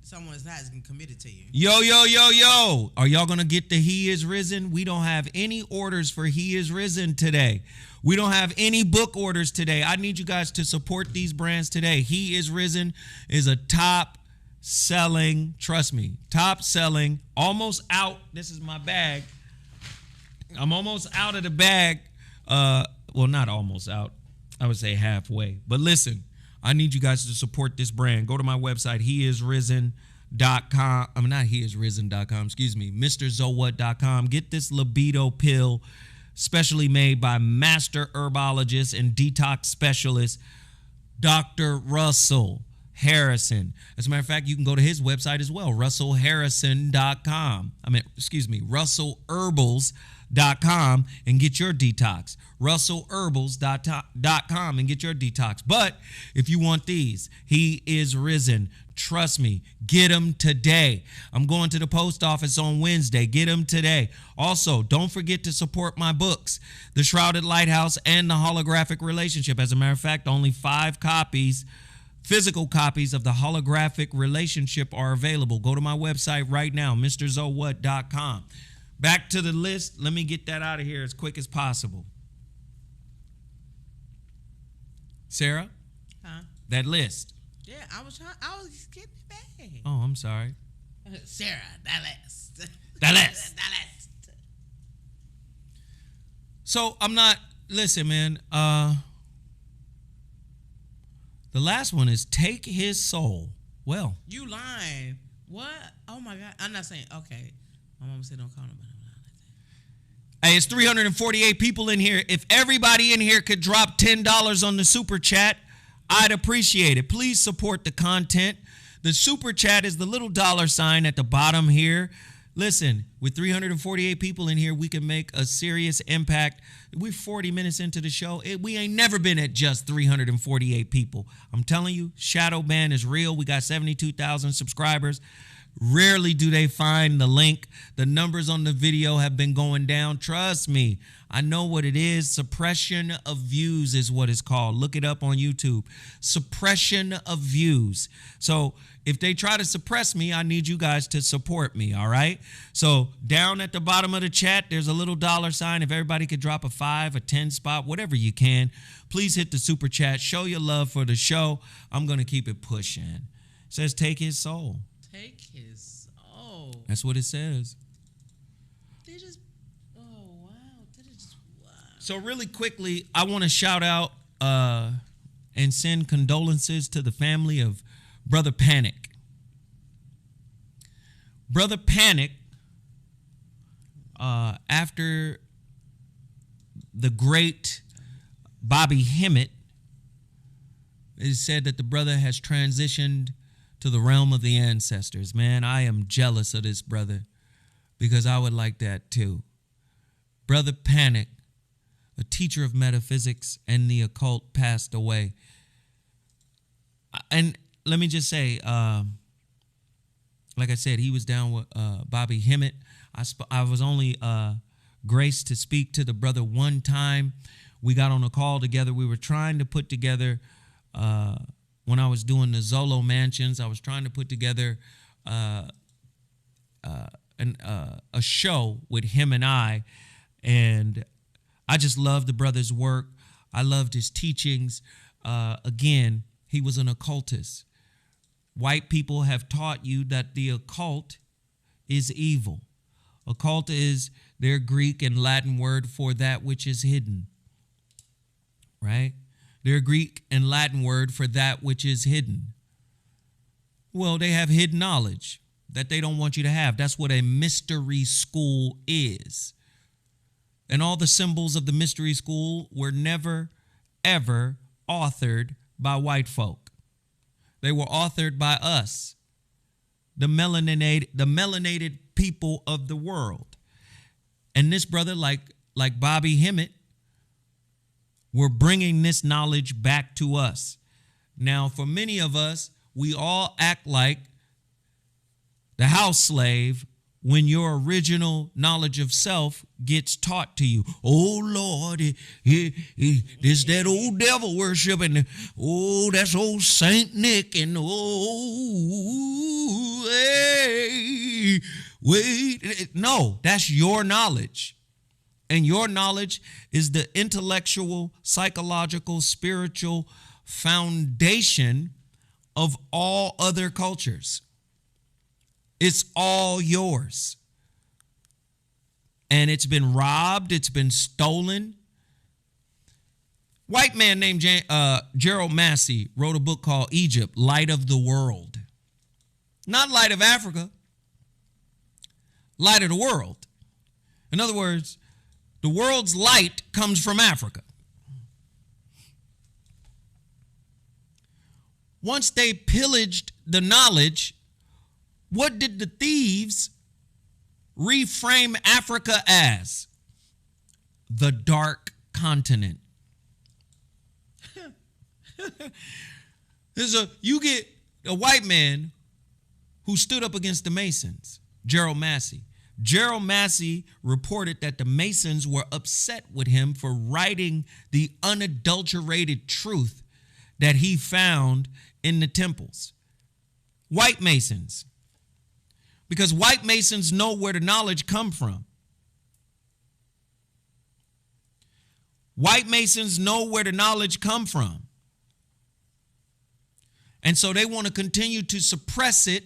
someone that's not committed to you. Yo. Are y'all going to get the He Is Risen? We don't have any orders for He Is Risen today. We don't have any book orders today. I need you guys to support these brands today. He Is Risen is a top selling, trust me, top selling, almost out. This is my bag. I'm almost out of the bag. Well, not almost out. I would say halfway. But listen, I need you guys to support this brand. Go to my website, heisrisen.com. I mean, not heisrisen.com, excuse me, MrZowhat.com. Get this Libido pill, specially made by master herbologist and detox specialist, Dr. Russell Harrison. As a matter of fact, you can go to his website as well, russellharrison.com. russellherbals.com and get your detox. russellherbals.com and get your detox. But if you want these, He Is Risen. Trust me, get them today. I'm going to the post office on Wednesday. Get them today. Also, don't forget to support my books, The Shrouded Lighthouse and The Holographic Relationship. As a matter of fact, only 5 copies, physical copies of The Holographic Relationship are available. Go to my website right now, MrZowhat.com. Back to the list. Let me get that out of here as quick as possible. Sarah? Huh? That list. Yeah, I was getting it back. Oh, I'm sorry. Sarah, that list. That list. That list. So I'm not, listen, man. The last one is take his soul. Well. You lying. What? Oh my God! I'm not saying okay. My mom said don't call nobody. Hey, it's 348 people in here. If everybody in here could drop $10 on the super chat, I'd appreciate it. Please support the content. The super chat is the little $ at the bottom here. Listen, with 348 people in here, we can make a serious impact. We're 40 minutes into the show. We ain't never been at just 348 people. I'm telling you, shadow ban is real. We got 72,000 subscribers. Rarely do they find the link. The numbers on the video have been going down. Trust me, I know what it is. Suppression of views is what it's called. Look it up on YouTube. Suppression of views. So if they try to suppress me, I need you guys to support me, all right? So down at the bottom of the chat, there's a little $. If everybody could drop a 5, a 10 spot, whatever you can, please hit the super chat. Show your love for the show. I'm going to keep it pushing. It says take his soul. Take his soul. That's what it says. They just, oh wow. Wow. So really quickly, I want to shout out and send condolences to the family of Brother Panic. Brother Panic, after the great Bobby Hemmett, it is said that the brother has transitioned to the realm of the ancestors. Man, I am jealous of this brother because I would like that too. Brother Panic, a teacher of metaphysics and the occult, passed away. And let me just say, like I said, he was down with Bobby Hemmett. I was only graced to speak to the brother one time. We got on a call together. We were trying to put together, when I was doing the Zolo Mansions, I was trying to put together a show with him and I just loved the brother's work. I loved his teachings. Again, he was an occultist. White people have taught you that the occult is evil. Occult is their Greek and Latin word for that which is hidden, right? Their Greek and Latin word for that which is hidden. Well, they have hidden knowledge that they don't want you to have. That's what a mystery school is. And all the symbols of the mystery school were never, ever authored by white folk. They were authored by us, the melanated people of the world. And this brother, like Bobby Hemmett, we're bringing this knowledge back to us. Now, for many of us, we all act like the house slave when your original knowledge of self gets taught to you. Oh, Lord, this that old devil worship, and oh, that's old Saint Nick, and oh, hey, wait. No, that's your knowledge. And your knowledge is the intellectual, psychological, spiritual foundation of all other cultures. It's all yours. And it's been robbed. It's been stolen. White man named Gerald Massey wrote a book called Egypt, Light of the World. Not Light of Africa. Light of the world. In other words, the world's light comes from Africa. Once they pillaged the knowledge, what did the thieves reframe Africa as? The dark continent. You get a white man who stood up against the Masons, Gerald Massey. Gerald Massey reported that the Masons were upset with him for writing the unadulterated truth that he found in the temples. White Masons. Because white Masons know where the knowledge come from. White Masons know where the knowledge come from. And so they want to continue to suppress it,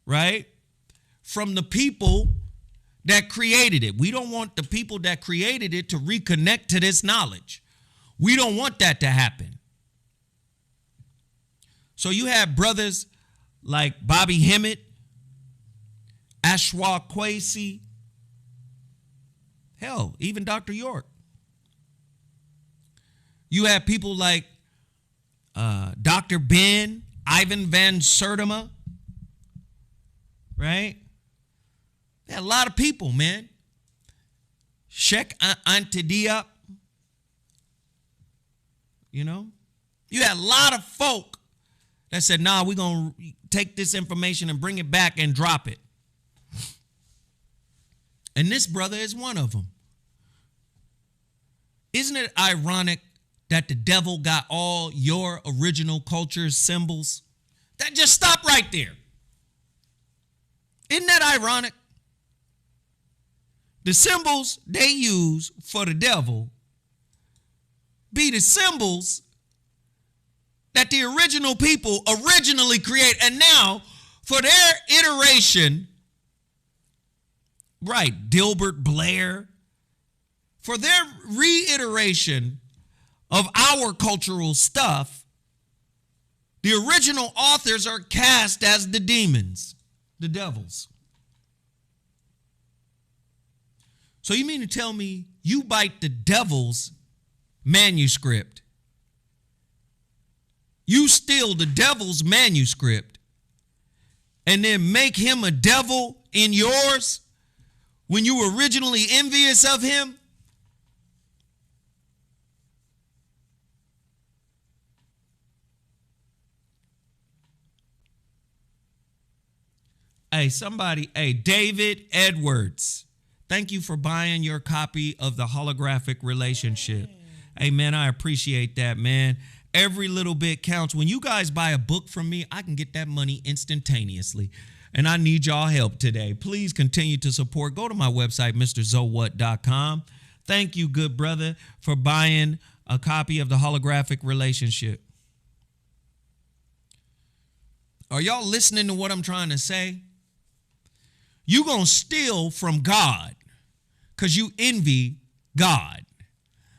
right, from the people that created it. We don't want the people that created it to reconnect to this knowledge. We don't want that to happen. So you have brothers like Bobby Hemmett, Ashwa Kwesi, hell, even Dr. York. You have people like Dr. Ben, Ivan Van Sertima, right? There are a lot of people, man. Sheikh Anta Diop, you know? You had a lot of folk that said, nah, we're going to take this information and bring it back and drop it. And this brother is one of them. Isn't it ironic that the devil got all your original culture's symbols? That just stop right there. Isn't that ironic? The symbols they use for the devil be the symbols that the original people originally create. And now, for their iteration, right, Dilbert Blair, for their reiteration of our cultural stuff, the original authors are cast as the demons, the devils. So you mean to tell me you bite the devil's manuscript? You steal the devil's manuscript and then make him a devil in yours when you were originally envious of him? Hey, David Edwards, thank you for buying your copy of The Holographic Relationship. Hey, man, I appreciate that, man. Every little bit counts. When you guys buy a book from me, I can get that money instantaneously. And I need y'all help today. Please continue to support. Go to my website, MrZowhat.com. Thank you, good brother, for buying a copy of The Holographic Relationship. Are y'all listening to what I'm trying to say? You're going to steal from God because you envy God.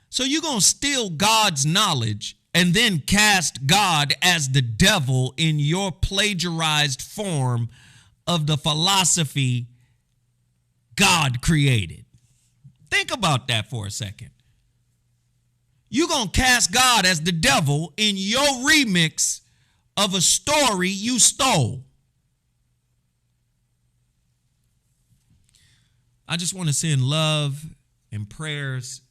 So you're going to steal God's knowledge and then cast God as the devil in your plagiarized form of the philosophy God created. Think about that for a second. You're going to cast God as the devil in your remix of a story you stole. I just want to send love and prayers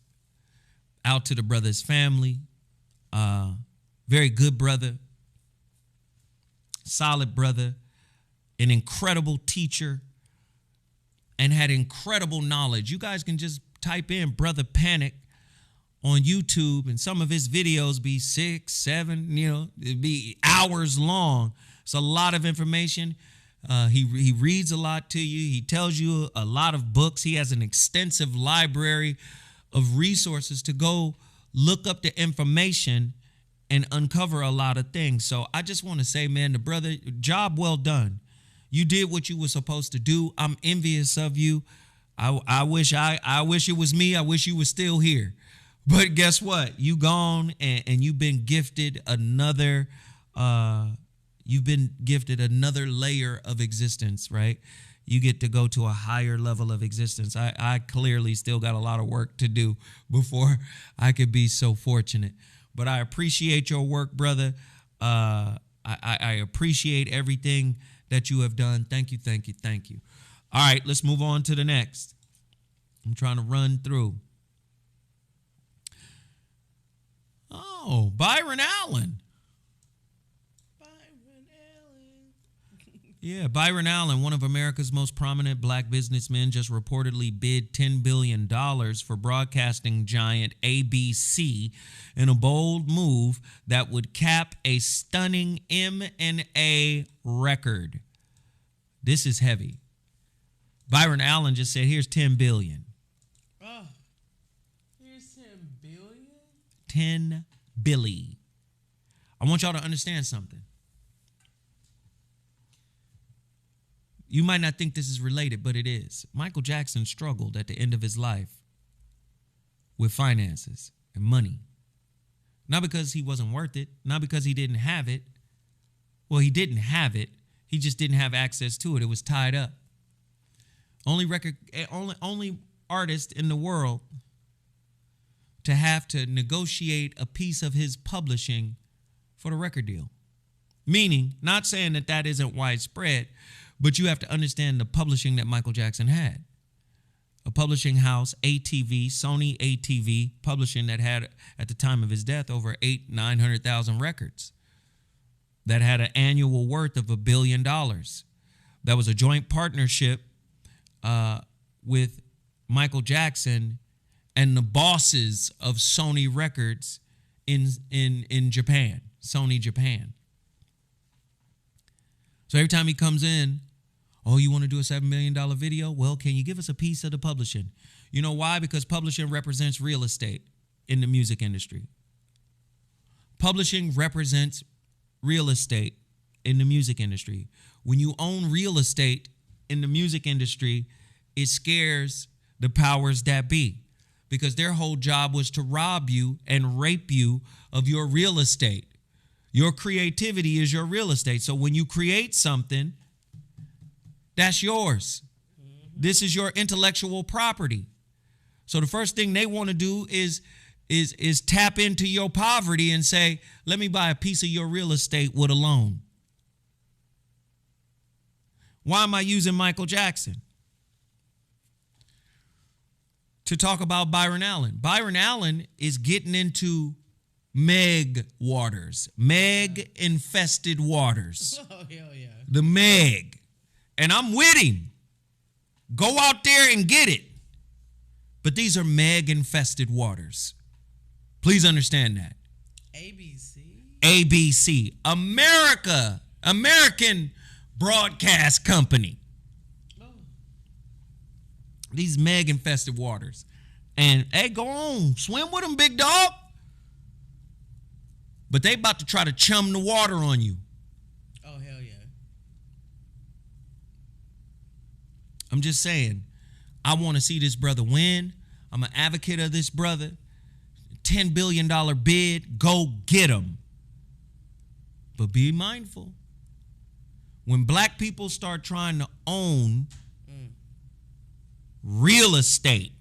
out to the brother's family. Very good brother, solid brother, an incredible teacher, and had incredible knowledge. You guys can just type in Brother Panic on YouTube, and some of his videos be 6, 7, it'd be hours long. It's a lot of information. He reads a lot to you. He tells you a lot of books. He has an extensive library of resources to go look up the information and uncover a lot of things. So I just want to say, man, the brother, job well done. You did what you were supposed to do. I'm envious of you. I wish it was me. I wish you were still here. But guess what? You gone and you've been gifted another layer of existence, right? You get to go to a higher level of existence. I clearly still got a lot of work to do before I could be so fortunate. But I appreciate your work, brother. I appreciate everything that you have done. Thank you, thank you, thank you. All right, let's move on to the next. I'm trying to run through. Oh, Byron Allen. Yeah, Byron Allen, one of America's most prominent black businessmen, just reportedly bid $10 billion for broadcasting giant ABC in a bold move that would cap a stunning M&A record. This is heavy. Byron Allen just said, here's $10 billion. Oh, here's $10 billion? 10 billion. I want y'all to understand something. You might not think this is related, but it is. Michael Jackson struggled at the end of his life with finances and money. Not because he wasn't worth it, not because he didn't have it. Well, he didn't have it. He just didn't have access to it. It was tied up. Only artist in the world to have to negotiate a piece of his publishing for the record deal. Meaning, not saying that that isn't widespread, but you have to understand the publishing that Michael Jackson had. A publishing house, ATV, Sony ATV, publishing that had, at the time of his death, over 900,000 records. That had an annual worth of $1 billion. That was a joint partnership with Michael Jackson and the bosses of Sony Records in Japan, Sony Japan. So every time he comes in, oh, you want to do a $7 million video? Well, can you give us a piece of the publishing? You know why? Because publishing represents real estate in the music industry. Publishing represents real estate in the music industry. When you own real estate in the music industry, it scares the powers that be, because their whole job was to rob you and rape you of your real estate. Your creativity is your real estate. So when you create something, that's yours. This is your intellectual property. So the first thing they want to do is tap into your poverty and say, let me buy a piece of your real estate with a loan. Why am I using Michael Jackson? To talk about Byron Allen. Byron Allen is getting into Meg waters, Meg-infested waters. Oh, hell yeah. The Meg. And I'm with him. Go out there and get it. But these are Meg-infested waters. Please understand that. ABC. American Broadcast Company. Oh. These Meg-infested waters. And, hey, go on. Swim with them, big dog. But they about to try to chum the water on you. Oh, hell yeah. I'm just saying, I want to see this brother win. I'm an advocate of this brother. $10 billion bid, go get him. But be mindful. When black people start trying to own real estate,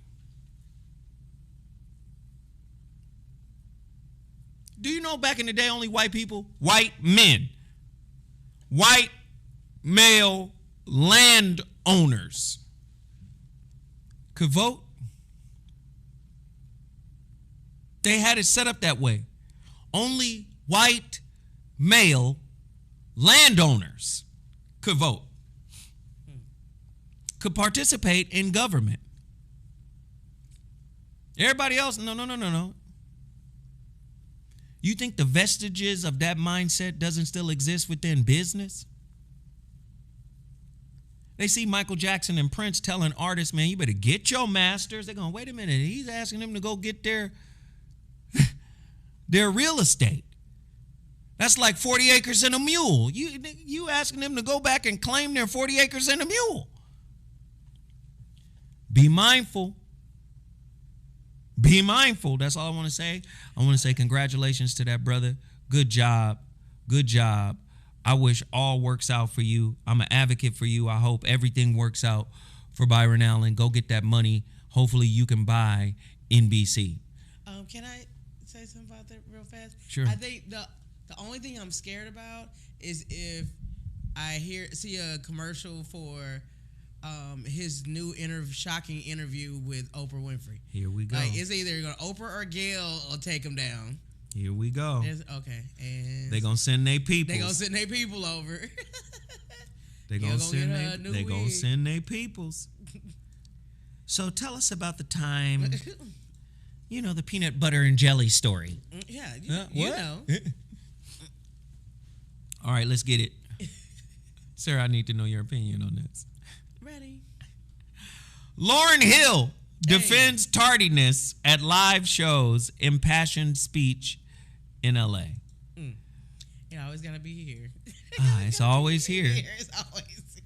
do you know back in the day only white people, white men, white male landowners could vote? They had it set up that way. Only white male landowners could vote, could participate in government. Everybody else, no. You think the vestiges of that mindset doesn't still exist within business? They see Michael Jackson and Prince telling artists, man, you better get your masters. They're going, wait a minute, he's asking them to go get their real estate. That's like 40 acres and a mule. You asking them to go back and claim their 40 acres and a mule. Be mindful. Be mindful. That's all I want to say. I want to say congratulations to that brother. Good job. Good job. I wish all works out for you. I'm an advocate for you. I hope everything works out for Byron Allen. Go get that money. Hopefully you can buy NBC. Can I say something about that real fast? Sure. I think the only thing I'm scared about is if I see a commercial for his new shocking interview with Oprah Winfrey. Here we go. Like, it's either going Oprah or Gail will take him down. Here we go. Okay. And they're going to send their people. They're going to send their people over. They're going to send their peoples. So tell us about the time, the peanut butter and jelly story. Yeah, you know. All right, let's get it. Sarah, I need to know your opinion on this. Ready. Lauryn Hill defends tardiness at live shows, impassioned speech in L.A. It always got to be here. It's always here. It's always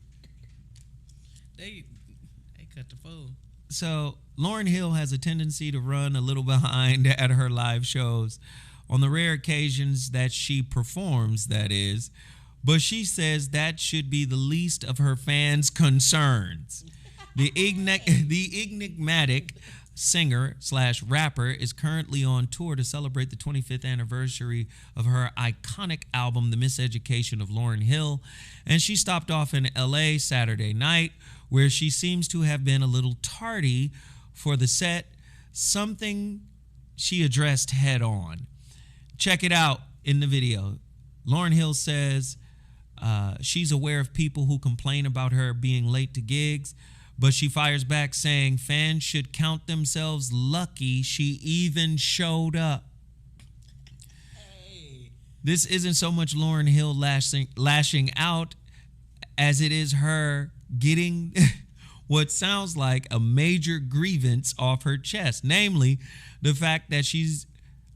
here. They cut the fool. So Lauryn Hill has a tendency to run a little behind at her live shows on the rare occasions that she performs, that is. but she says that should be the least of her fans' concerns. The enigmatic singer/rapper is currently on tour to celebrate the 25th anniversary of her iconic album, The Miseducation of Lauryn Hill, and she stopped off in LA Saturday night, where she seems to have been a little tardy for the set, something she addressed head on. Check it out in the video. Lauryn Hill says she's aware of people who complain about her being late to gigs, but she fires back saying fans should count themselves lucky she even showed up. Hey. This isn't so much Lauryn Hill lashing out as it is her getting what sounds like a major grievance off her chest, namely the fact that she's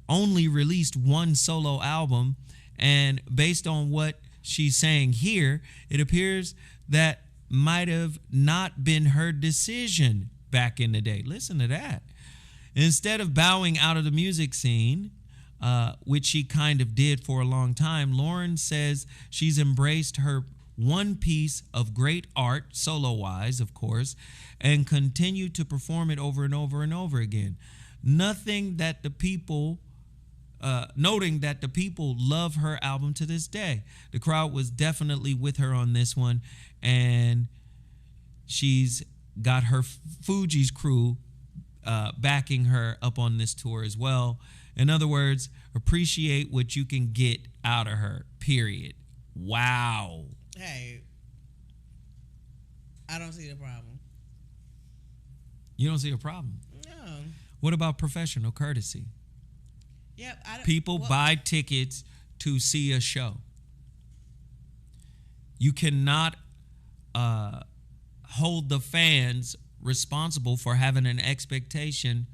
only released one solo album, and based on what she's saying here, it appears that might have not been her decision back in the day. Listen to that. Instead of bowing out of the music scene, which she kind of did for a long time, Lauryn says she's embraced her one piece of great art, solo-wise, of course, and continue to perform it over and over and over again. Noting that the people love her album to this day. The crowd was definitely with her on this one, and she's got her Fugees crew backing her up on this tour as well. In other words, appreciate what you can get out of her, period. Wow. Hey, I don't see the problem. You don't see a problem? No. What about professional courtesy? Yep. People buy tickets to see a show. You cannot hold the fans responsible for having an expectation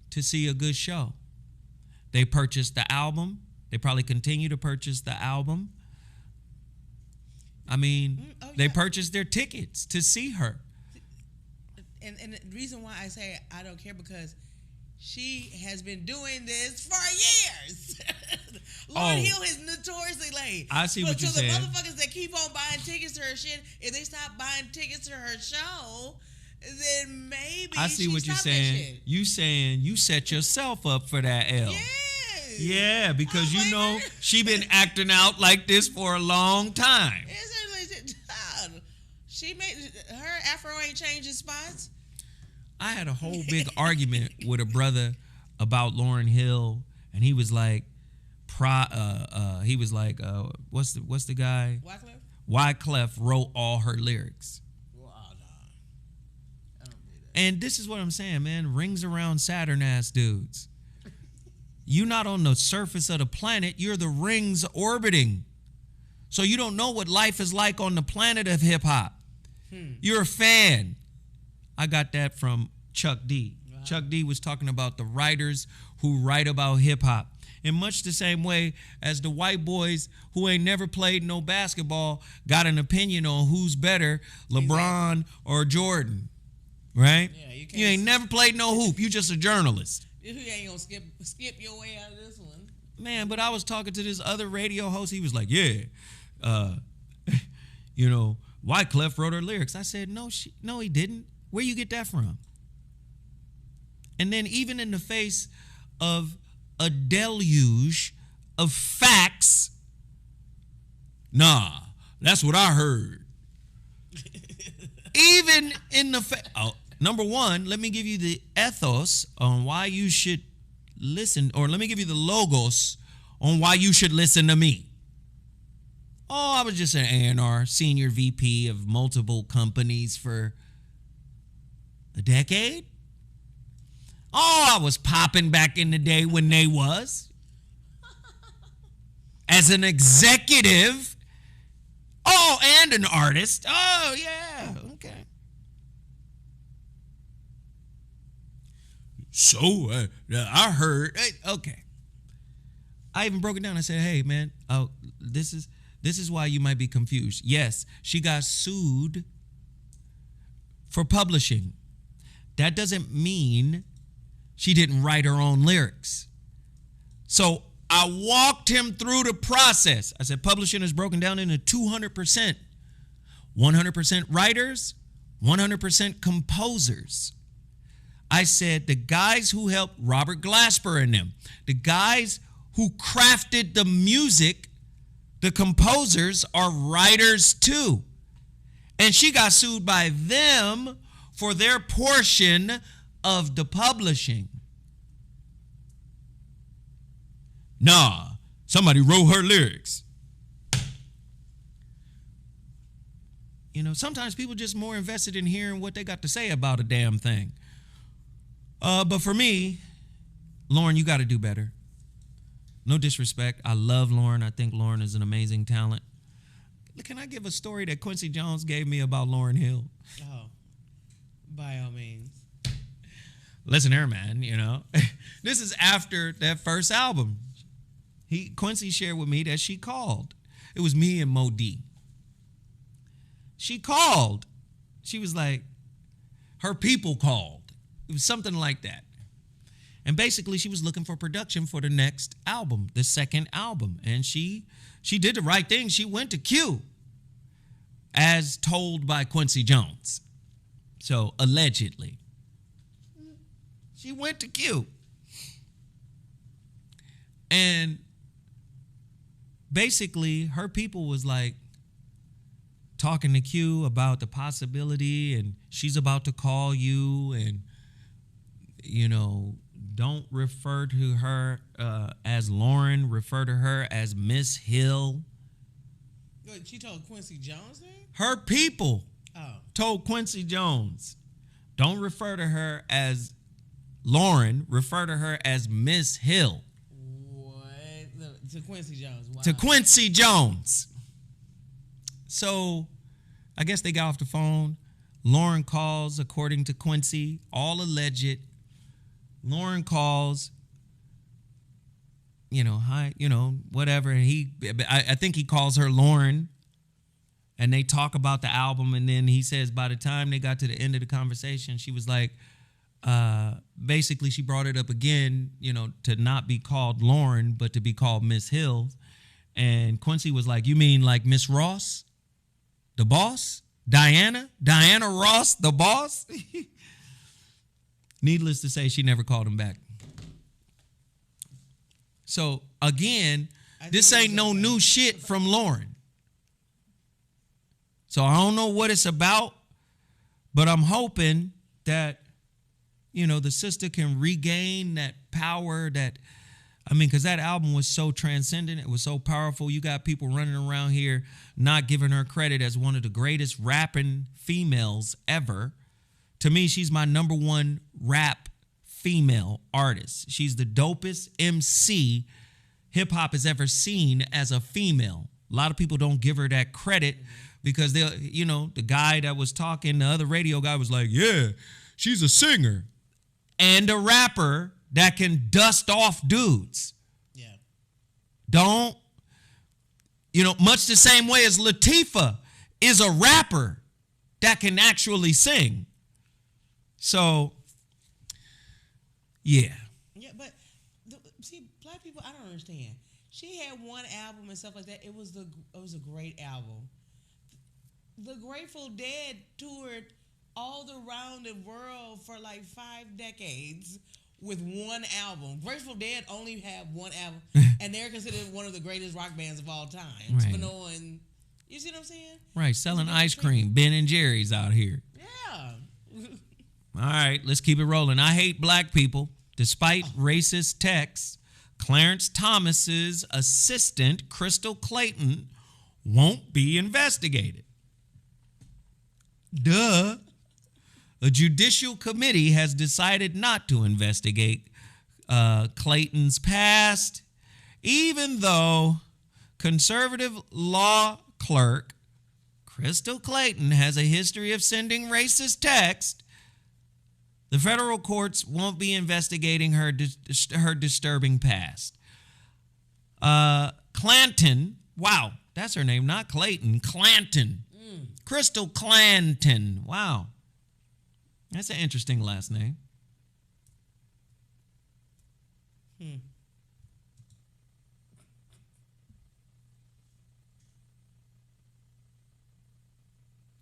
to see a good show. They purchased the album. They probably continue to purchase the album. I mean, they purchased their tickets to see her. And the reason why I say I don't care, because she has been doing this for years. Lauryn Hill is notoriously late. I see what you're saying. So the motherfuckers that keep on buying tickets to her shit, if they stop buying tickets to her show, then maybe I see what you're saying. You saying you set yourself up for that L. Yes. Yeah, because you know she been acting out like this for a long time. She made her afro ain't changing spots. I had a whole big argument with a brother about Lauryn Hill, and he was like, what's the guy? Wyclef? Wyclef wrote all her lyrics. Well, no. I don't do that. And this is what I'm saying, man. Rings around Saturn ass dudes. You're not on the surface of the planet. You're the rings orbiting. So you don't know what life is like on the planet of hip hop. You're a fan. I got that from Chuck D. Wow. Chuck D was talking about the writers who write about hip hop. In much the same way as the white boys who ain't never played no basketball got an opinion on who's better, LeBron or Jordan. Right? Yeah, you ain't never played no hoop. You just a journalist. You ain't gonna skip your way out of this one. Man, but I was talking to this other radio host. He was like, yeah, Wyclef wrote her lyrics. I said, no, he didn't. Where you get that from? And then even in the face of a deluge of facts, nah, that's what I heard. Even in the number one, let me give you the ethos on why you should listen, or let me give you the logos on why you should listen to me. Oh, I was just an A&R, senior VP of multiple companies for a decade. Oh, I was popping back in the day when they was. As an executive. Oh, and an artist. Oh, yeah, okay. So, I heard, okay. I even broke it down. I said, hey, man, this is why you might be confused. Yes, she got sued for publishing. That doesn't mean she didn't write her own lyrics. So I walked him through the process. I said, publishing is broken down into 200%. 100% writers, 100% composers. I said, the guys who helped Robert Glasper and them, the guys who crafted the music, the composers are writers too. And she got sued by them for their portion of the publishing. Nah, somebody wrote her lyrics. You know, sometimes people just more invested in hearing what they got to say about a damn thing. But for me, Lauren, you got to do better. No disrespect. I love Lauren. I think Lauren is an amazing talent. Can I give a story that Quincy Jones gave me about Lauryn Hill? Oh, by all means. Listen here, man, you know. This is after that first album. Quincy shared with me that she called. It was me and Mo D. She called. She was like, her people called. It was something like that. And basically, she was looking for production for the next album, the second album. And she did the right thing. She went to Q, as told by Quincy Jones. So, allegedly. She went to Q. And basically, her people was like talking to Q about the possibility, and she's about to call you, and, you know, don't refer to her as Lauren, refer to her as Miss Hill. Wait, she told Quincy Jones that? Her people told Quincy Jones, don't refer to her as Lauren, refer to her as Miss Hill. What? To Quincy Jones. Wow. To Quincy Jones. So I guess they got off the phone. Lauren calls, according to Quincy, all alleged. Lauren calls, you know, hi, you know, whatever. And I think he calls her Lauren, and they talk about the album. And then he says by the time they got to the end of the conversation, she was like, basically she brought it up again, you know, to not be called Lauren, but to be called Miss Hill. And Quincy was like, you mean like Miss Ross, the boss? Diana Ross, the boss? Needless to say, she never called him back. So, again, this ain't no new shit from Lauren. So, I don't know what it's about, but I'm hoping that, you know, the sister can regain that power that, I mean, because that album was so transcendent. It was so powerful. You got people running around here not giving her credit as one of the greatest rapping females ever. To me, she's my number one rap female artist. She's the dopest MC hip-hop has ever seen as a female. A lot of people don't give her that credit because, they, you know, the guy that was talking, the other radio guy was like, yeah, she's a singer and a rapper that can dust off dudes. Yeah. Don't, you know, much the same way as Latifah is a rapper that can actually sing. So, yeah. Yeah, but see, black people, I don't understand. She had one album and stuff like that. It was a great album. The Grateful Dead toured all around the world for like 5 decades with one album. Grateful Dead only had one album, and they're considered one of the greatest rock bands of all time. Right. Spinone, you see what I'm saying? Right, selling ice cream, Ben and Jerry's out here. Yeah. All right, let's keep it rolling. I hate black people. Despite racist texts, Clarence Thomas's assistant, Crystal Clayton, won't be investigated. Duh. A judicial committee has decided not to investigate Clayton's past, even though conservative law clerk Crystal Clayton has a history of sending racist texts. The federal courts won't be investigating her disturbing past. Clanton, wow, that's her name, not Clayton, Clanton. Crystal Clanton, wow. That's an interesting last name.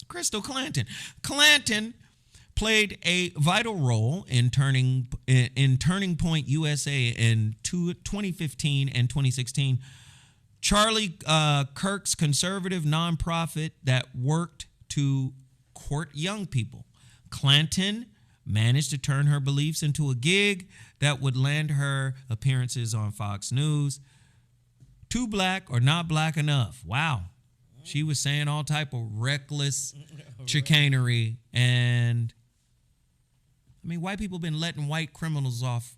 Crystal Clanton. Clanton played a vital role in Turning Point USA in 2015 and 2016. Charlie Kirk's conservative nonprofit that worked to court young people. Clanton managed to turn her beliefs into a gig that would land her appearances on Fox News. Too black or not black enough. Wow. She was saying all type of reckless chicanery. And I mean, white people been letting white criminals off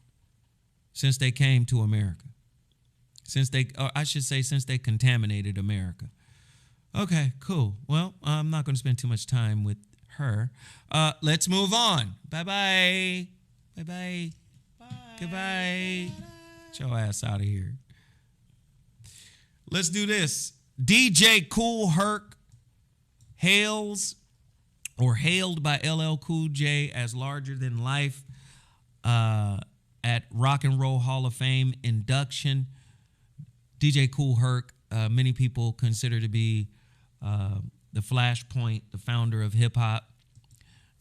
since they came to America. Since they contaminated America. Okay, cool. Well, I'm not going to spend too much time with her. Let's move on. Bye-bye. Bye-bye. Bye. Goodbye. Get your ass out of here. Let's do this. DJ Kool Herc hailed by LL Cool J as larger than life at Rock and Roll Hall of Fame induction. DJ Kool Herc, many people consider to be the Flashpoint, the founder of hip-hop.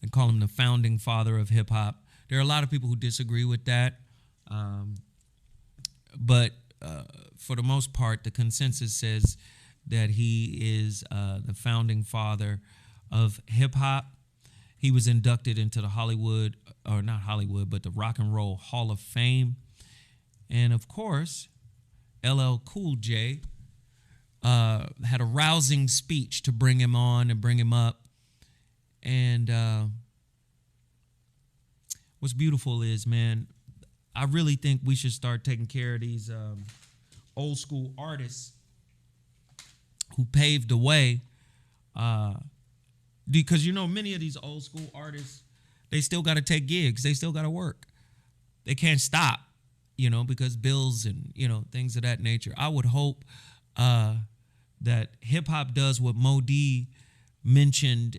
They call him the founding father of hip-hop. There are a lot of people who disagree with that. But for the most part, the consensus says that he is the founding father of hip-hop. He was inducted into the the Rock and Roll Hall of Fame. And, of course, LL Cool J had a rousing speech to bring him on and bring him up. And what's beautiful is, man, I really think we should start taking care of these old school artists who paved the way. Because, many of these old school artists, they still got to take gigs. They still got to work. They can't stop, because bills and, things of that nature. I would hope that hip-hop does what Mo D mentioned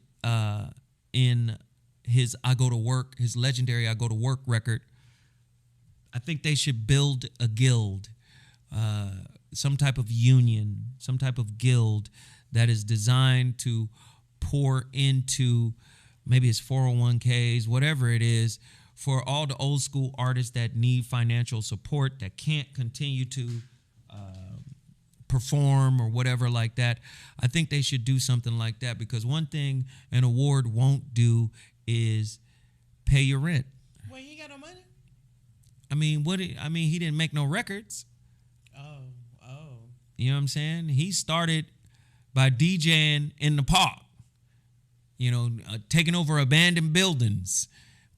in his his legendary I Go to Work record. I think they should build a guild, some type of union, some type of guild that is designed to pour into maybe it's 401ks, whatever it is, for all the old school artists that need financial support, that can't continue to perform or whatever like that. I think they should do something like that, because one thing an award won't do is pay your rent. Well, he got no money? He didn't make no records. Oh. You know what I'm saying? He started by DJing in the park, taking over abandoned buildings,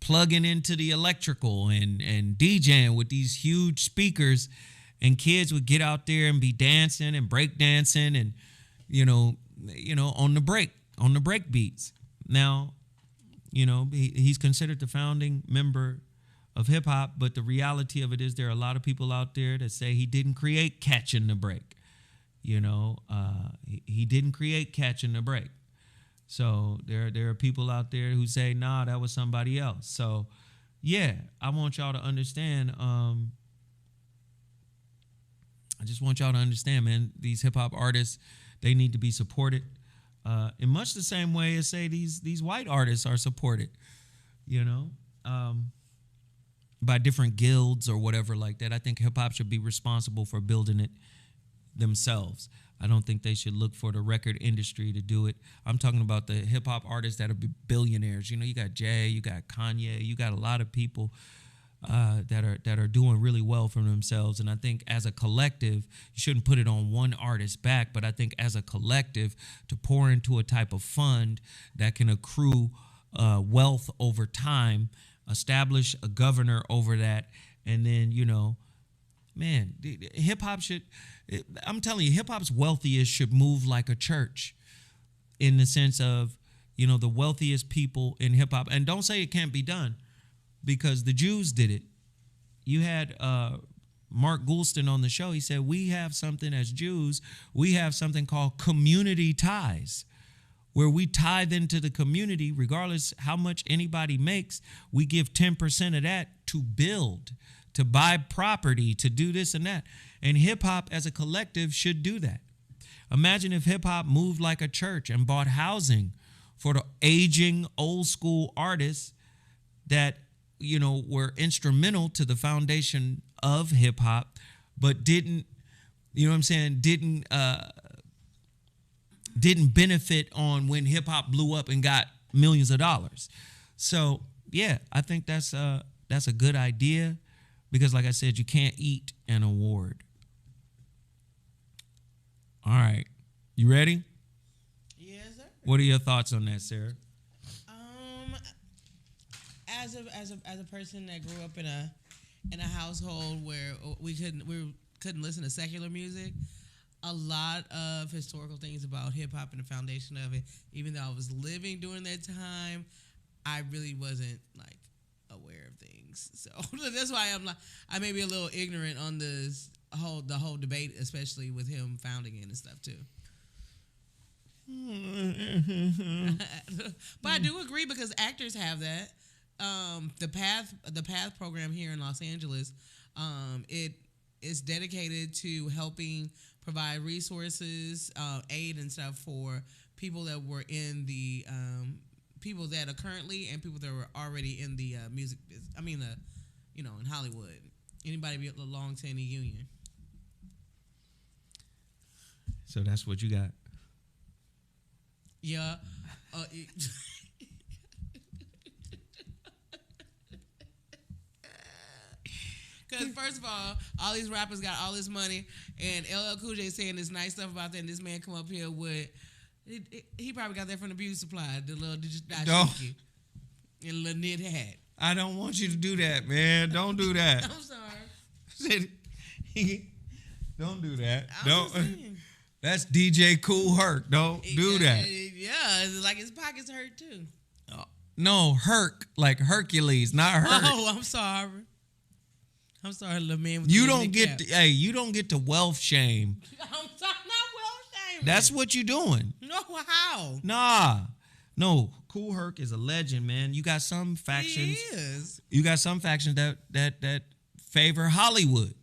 plugging into the electrical and DJing with these huge speakers, and kids would get out there and be dancing and break dancing and, on the break beats. Now, he's considered the founding member of hip hop, but the reality of it is there are a lot of people out there that say he didn't create Catching the Break. He didn't create Catching the Break. So there are people out there who say, nah, that was somebody else. So, yeah, I want y'all to understand. I just want y'all to understand, man, these hip-hop artists, they need to be supported in much the same way as, say, these white artists are supported, by different guilds or whatever like that. I think hip-hop should be responsible for building it themselves. I don't think they should look for the record industry to do it. I'm talking about the hip-hop artists that are billionaires. You got Jay, you got Kanye, you got a lot of people that are doing really well for themselves. And I think as a collective, you shouldn't put it on one artist's back, but I think as a collective to pour into a type of fund that can accrue wealth over time, establish a governor over that, and then, man, hip-hop should, I'm telling you, hip-hop's wealthiest should move like a church in the sense of, the wealthiest people in hip-hop. And don't say it can't be done, because the Jews did it. You had Mark Goulston on the show. He said, we have something as Jews, we have something called community ties, where we tithe into the community, regardless how much anybody makes. We give 10% of that to build, to buy property, to do this and that. And hip-hop as a collective should do that. Imagine if hip-hop moved like a church and bought housing for the aging old school artists that, you know, were instrumental to the foundation of hip hop, but didn't, you know what I'm saying, didn't benefit on when hip hop blew up and got millions of dollars. So yeah, I think that's a good idea, because like I said, you can't eat an award. All right, you ready? Yes, sir. What are your thoughts on that, Sarah? As a person that grew up in a household where we couldn't listen to secular music, a lot of historical things about hip hop and the foundation of it, even though I was living during that time, I really wasn't like aware of things. So that's why I may be a little ignorant on the whole debate, especially with him founding it and stuff too. But I do agree, because actors have that. The Path program here in Los Angeles, it is dedicated to helping provide resources, aid and stuff for people that were in the people that are currently and people that were already in the music business. I mean, in Hollywood. Anybody belong to any union. So that's what you got. Yeah. Because first of all these rappers got all this money, and LL Cool J saying this nice stuff about that, and this man come up here with, he probably got that from the beauty supply, the little dashiki and a little knit hat. I don't want you to do that, man. Don't do that. I'm sorry. Don't do that. Don't. That's DJ Kool Herc. Don't do that. Yeah, it's like his pockets hurt too. No, Herc, like Hercules, not Herc. Oh, I'm sorry. I'm sorry, little man. With you don't get to, you don't get to wealth shame. I'm sorry, not wealth shame. That's what you're doing. No, how? Nah. No, Kool Herc is a legend, man. You got some factions. He is. You got some factions that favor Hollywood.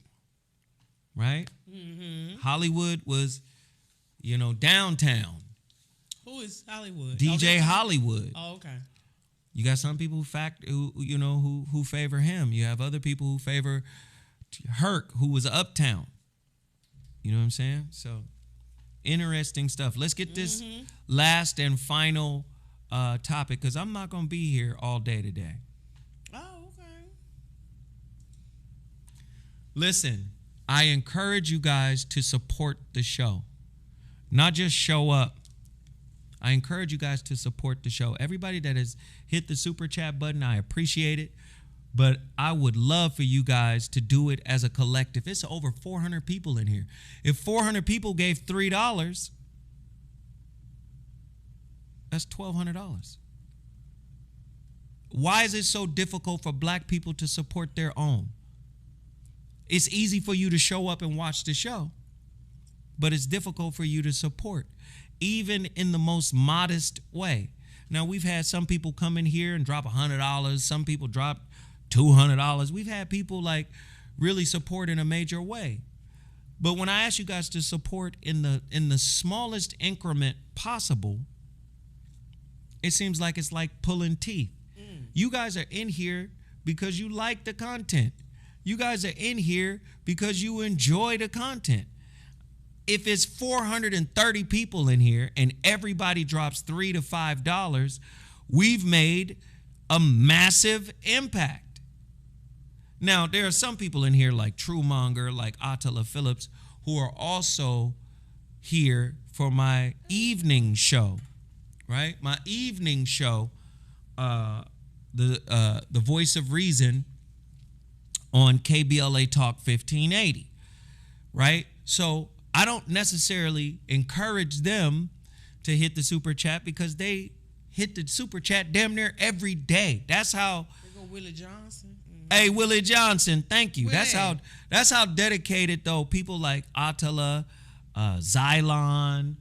Right? Mm-hmm. Hollywood was, downtown. Who is Hollywood? DJ Hollywood. Oh, okay. You got some people who favor him. You have other people who favor Herc, who was uptown. You know what I'm saying? So interesting stuff. Let's get this last and final topic, because I'm not going to be here all day today. Oh, okay. Listen, I encourage you guys to support the show. Not just show up. I encourage you guys to support the show. Everybody that has hit the super chat button, I appreciate it. But I would love for you guys to do it as a collective. It's over 400 people in here. If 400 people gave $3, that's $1,200. Why is it so difficult for black people to support their own? It's easy for you to show up and watch the show, but it's difficult for you to support, even in the most modest way. Now, we've had some people come in here and drop $100. Some people drop $200. We've had people really support in a major way. But when I ask you guys to support in the smallest increment possible, it seems like it's like pulling teeth. You guys are in here because you like the content. You guys are in here because you enjoy the content. If it's 430 people in here and everybody drops $3 to $5, we've made a massive impact. Now, there are some people in here like Truemonger, like Attila Phillips, who are also here for my evening show, right? My evening show, the Voice of Reason on KBLA Talk 1580, right? So I don't necessarily encourage them to hit the super chat, because they hit the super chat damn near every day. That's how. There go Willie Johnson. Hey, Willie Johnson, thank you. Willie. That's how dedicated, though, people like Attila, Xylon,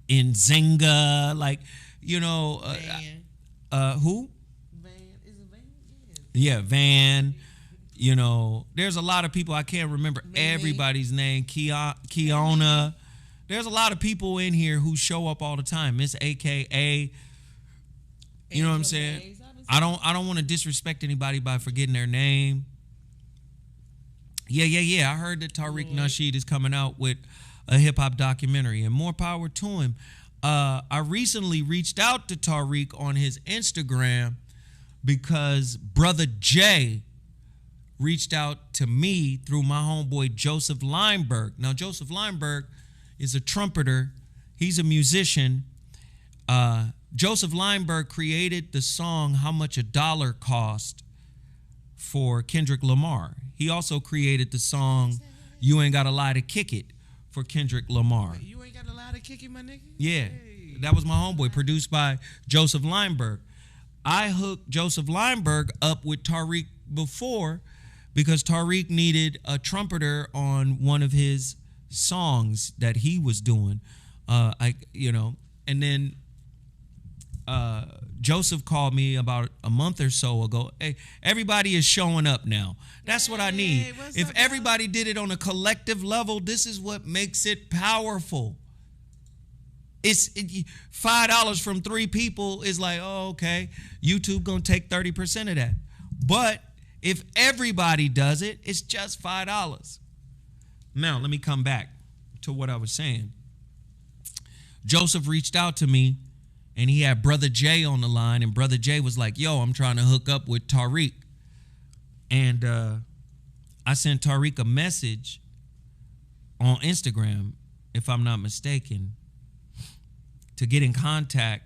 Nzinga, Van. who? Van. Is it Van? Yeah, Van. There's a lot of people, I can't remember everybody's name. Kiona, there's a lot of people in here who show up all the time. Miss AKA, you know what I'm saying? I don't want to disrespect anybody by forgetting their name. Yeah. I heard that Tariq Nasheed is coming out with a hip hop documentary, and more power to him. I recently reached out to Tariq on his Instagram because Brother Jay reached out to me through my homeboy Joseph Lineberg. Now, Joseph Lineberg is a trumpeter. He's a musician. Joseph Lineberg created the song How Much a Dollar Cost for Kendrick Lamar. He also created the song You Ain't Gotta Lie to Kick It for Kendrick Lamar. You ain't gotta lie to kick it, my nigga? Yeah, that was my homeboy, produced by Joseph Lineberg. I hooked Joseph Lineberg up with Tariq before because Tariq needed a trumpeter on one of his songs that he was doing. And then Joseph called me about a month or so ago. Hey, everybody is showing up now. That's what I need. If everybody did it on a collective level, this is what makes it powerful. It's $5 from 3 people is like, oh, okay, YouTube gonna take 30% of that. But if everybody does it, it's just $5. Now, let me come back to what I was saying. Joseph reached out to me, and he had Brother Jay on the line, and Brother Jay was like, yo, I'm trying to hook up with Tariq. And I sent Tariq a message on Instagram, if I'm not mistaken, to get in contact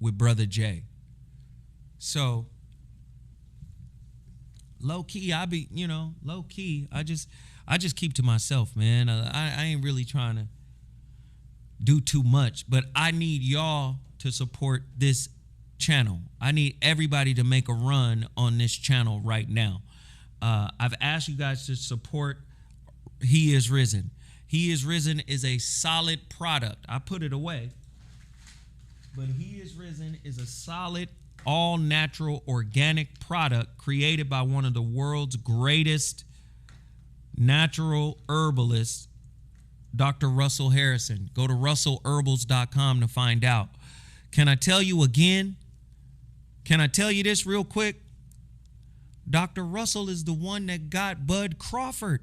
with Brother Jay. So, low key, I just keep to myself, man. I ain't really trying to do too much, but I need y'all to support this channel. I need everybody to make a run on this channel right now. I've asked you guys to support He Is Risen. He Is Risen is a solid product. I put it away, but He Is Risen is a solid, all-natural, organic product created by one of the world's greatest natural herbalists, Dr. Russell Harrison. Go to russellherbals.com to find out. Can I tell you again? Can I tell you this real quick? Dr. Russell is the one that got Bud Crawford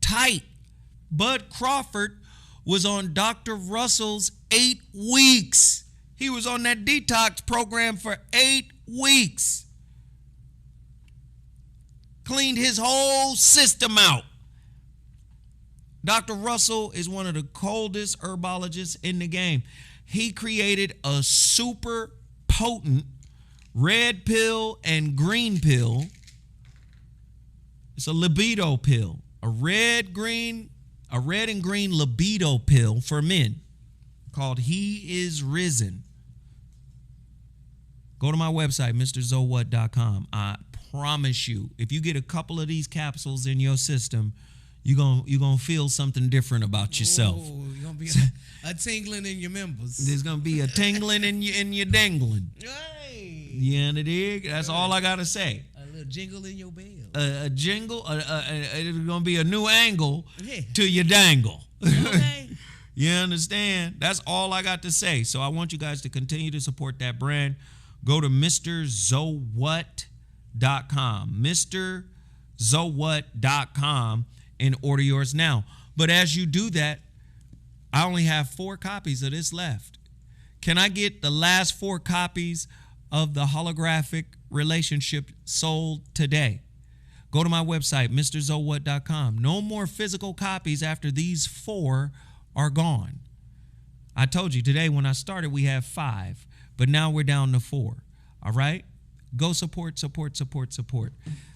tight. Bud Crawford was on Dr. Russell's 8 weeks. He was on that detox program for 8 weeks. Cleaned his whole system out. Dr. Russell is one of the coldest herbologists in the game. He created a super potent red pill and green pill. It's a libido pill. A red and green libido pill for men called He Is Risen. Go to my website, MrZoWhat.com. I promise you, if you get a couple of these capsules in your system, you're gonna feel something different about yourself. Oh, you're gonna be a tingling in your members. There's gonna be a tingling in your dangling. Hey. Yeah, the dig. That's all I gotta say. A little jingle in your bell. A jingle. It's gonna be a new angle Yeah. to your dangle. Okay. You understand? That's all I got to say. So I want you guys to continue to support that brand. Go to MrZoWhat.com. MrZoWhat.com and order yours now. But as you do that, I only have 4 copies of this left. Can I get the last 4 copies of the holographic relationship sold today? Go to my website, MrZoWhat.com. No more physical copies after these 4 are gone. I told you today when I started we had 5, but now we're down to 4. All right? Go support.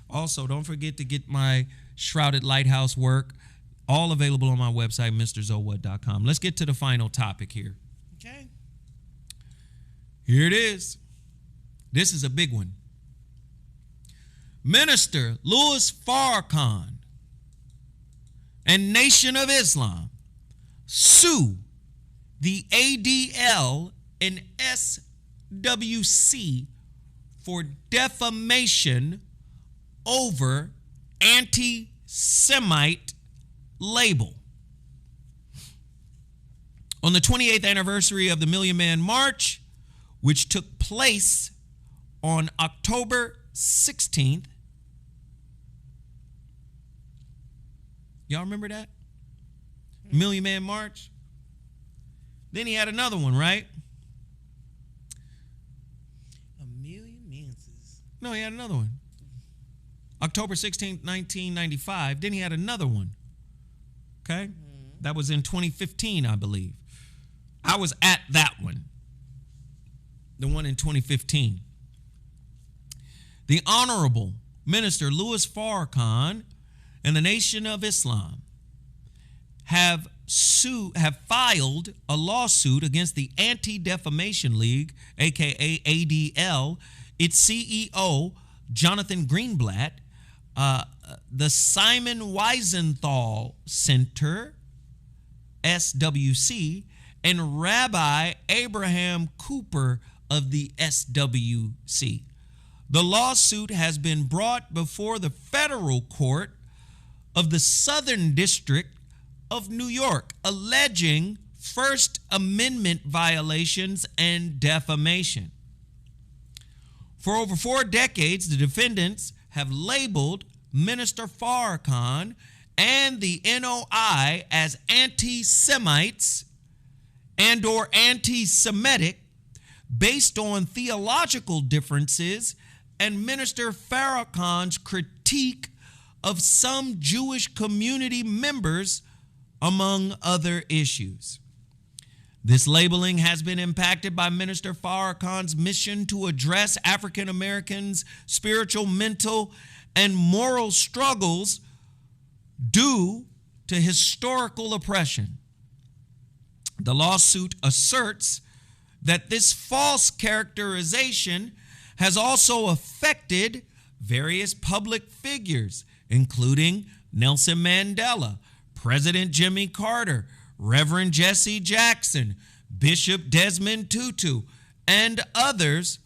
Also, don't forget to get my Shrouded Lighthouse work, all available on my website, MrZoWhat.com. Let's get to the final topic here. Okay. Here it is. This is a big one. Minister Louis Farrakhan and Nation of Islam sue the ADL and SWC for defamation over anti-Semite label. On the 28th anniversary of the Million Man March, which took place on October 16th. Y'all remember that? Million Man March? Then he had another one, right? A million manses. No, he had another one. October 16th, 1995. Then he had another one. Okay? That was in 2015, I believe. I was at that one. The one in 2015. The Honorable Minister Louis Farrakhan and the Nation of Islam have filed a lawsuit against the Anti-Defamation League, aka ADL, its CEO, Jonathan Greenblatt, the Simon Wiesenthal Center, SWC, and Rabbi Abraham Cooper of the SWC. The lawsuit has been brought before the federal court of the Southern District of New York, alleging First Amendment violations and defamation. For over 4 decades, the defendants have labeled Minister Farrakhan and the NOI as anti-Semites and or anti-Semitic based on theological differences and Minister Farrakhan's critique of some Jewish community members, among other issues. This labeling has been impacted by Minister Farrakhan's mission to address African Americans' spiritual, mental, and moral struggles due to historical oppression. The lawsuit asserts that this false characterization has also affected various public figures, including Nelson Mandela, President Jimmy Carter, Reverend Jesse Jackson, Bishop Desmond Tutu, and others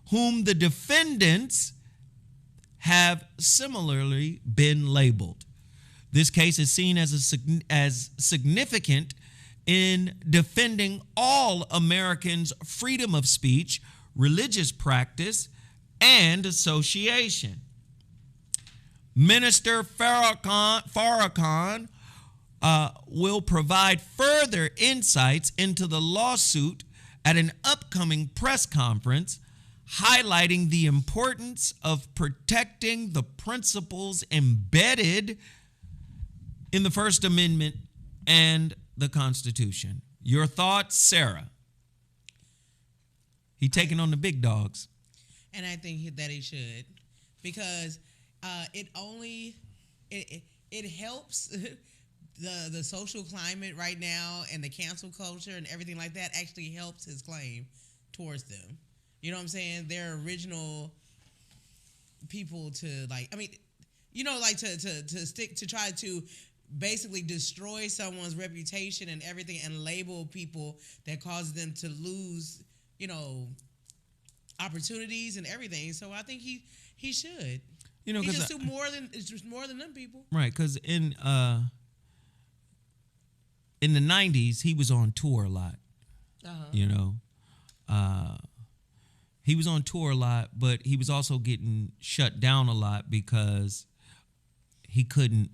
whom the defendants have similarly been labeled. This case is seen as significant in defending all Americans' freedom of speech, religious practice, and association. Minister Farrakhan will provide further insights into the lawsuit at an upcoming press conference, highlighting the importance of protecting the principles embedded in the First Amendment and the Constitution. Your thoughts, Sarah? He taking on the big dogs. And I think that he should, because it helps the social climate right now, and the cancel culture and everything like that actually helps his claim towards them. You know what I'm saying? They're original people to, like, I mean, you know, like to stick to try to basically destroy someone's reputation and everything, and label people that causes them to lose, you know, opportunities and everything. So I think he should. You know, he just do more than them people. Right, because in the 90s, he was on tour a lot. You know, he was on tour a lot, but he was also getting shut down a lot because he couldn't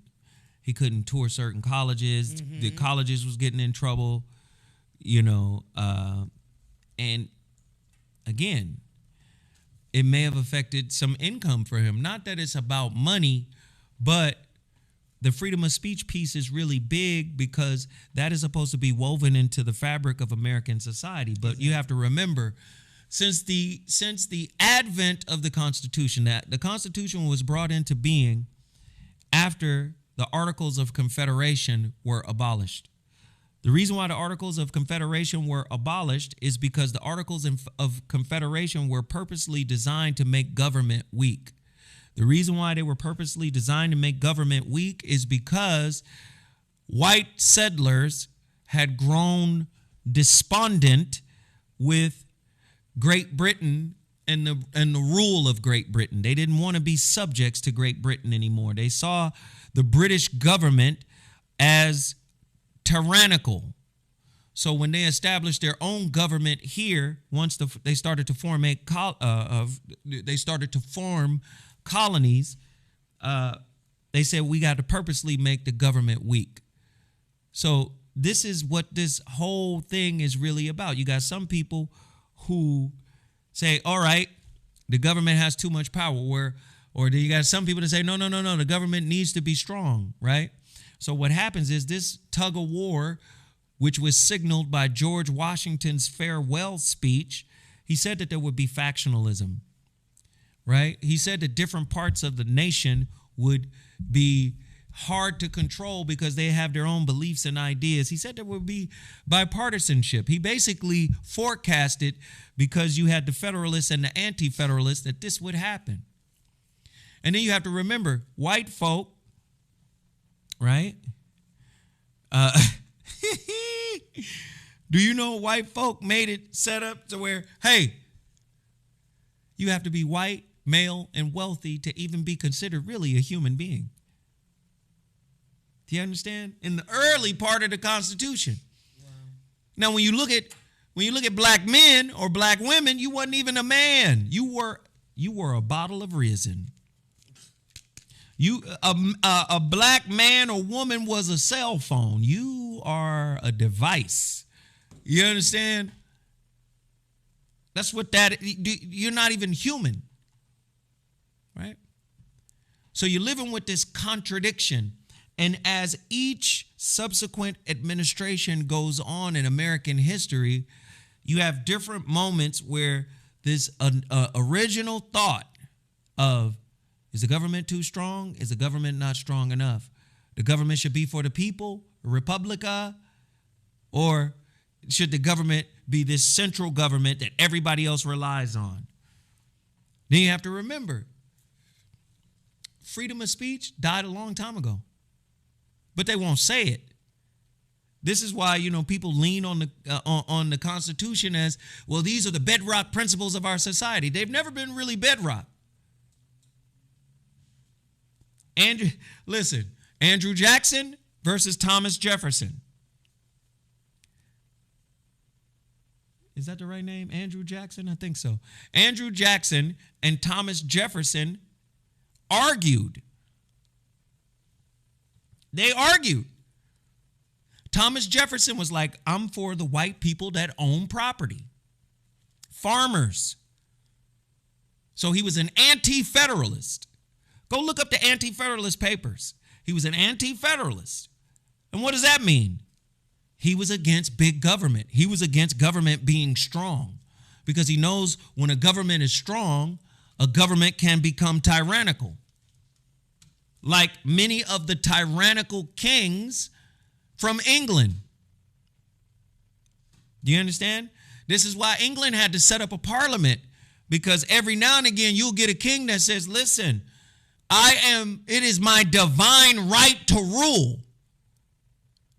tour certain colleges. Mm-hmm. The colleges was getting in trouble, you know, and again, it may have affected some income for him. Not that it's about money, but the freedom of speech piece is really big because that is supposed to be woven into the fabric of American society. But exactly. You have to remember, since the advent of the Constitution, that the Constitution was brought into being after the Articles of Confederation were abolished. The reason why the Articles of Confederation were abolished is because the Articles of Confederation were purposely designed to make government weak. The reason why they were purposely designed to make government weak is because white settlers had grown despondent with Great Britain and the rule of Great Britain. They didn't want to be subjects to Great Britain anymore. They saw the British government as tyrannical. So when they established their own government here, once they started to form colonies, they said we got to purposely make the government weak. So this is what this whole thing is really about. You got some people who say, all right, the government has too much power, or you got some people that say, no, the government needs to be strong, right? So what happens is this tug of war, which was signaled by George Washington's farewell speech, he said that there would be factionalism, right? He said that different parts of the nation would be hard to control because they have their own beliefs and ideas. He said there would be bipartisanship. He basically forecasted, because you had the Federalists and the Anti-Federalists, that this would happen. And then you have to remember, white folk, right? Do you know white folk made it set up to where, hey, you have to be white, male, and wealthy to even be considered really a human being? Do you understand? In the early part of the Constitution. Wow. Now, when you look at black men or black women, you wasn't even a man. You were a bottle of resin. A black man or woman was a cell phone. You are a device. You understand? That's what you're not even human. Right? So you're living with this contradiction. And as each subsequent administration goes on in American history, you have different moments where this original thought of, is the government too strong? Is the government not strong enough? The government should be for the people, Republica, or should the government be this central government that everybody else relies on? Then you have to remember, freedom of speech died a long time ago, but they won't say it. This is why, people lean on the Constitution as, well, these are the bedrock principles of our society. They've never been really bedrock. Andrew Jackson versus Thomas Jefferson. Is that the right name? Andrew Jackson? I think so. Andrew Jackson and Thomas Jefferson argued. They argued. Thomas Jefferson was like, I'm for the white people that own property. Farmers. So he was an anti-federalist. Go look up the anti-federalist papers. He was an anti-federalist. And what does that mean? He was against big government. He was against government being strong, because he knows when a government is strong, a government can become tyrannical. Like many of the tyrannical kings from England. Do you understand? This is why England had to set up a parliament, because every now and again you'll get a king that says, listen, it is my divine right to rule.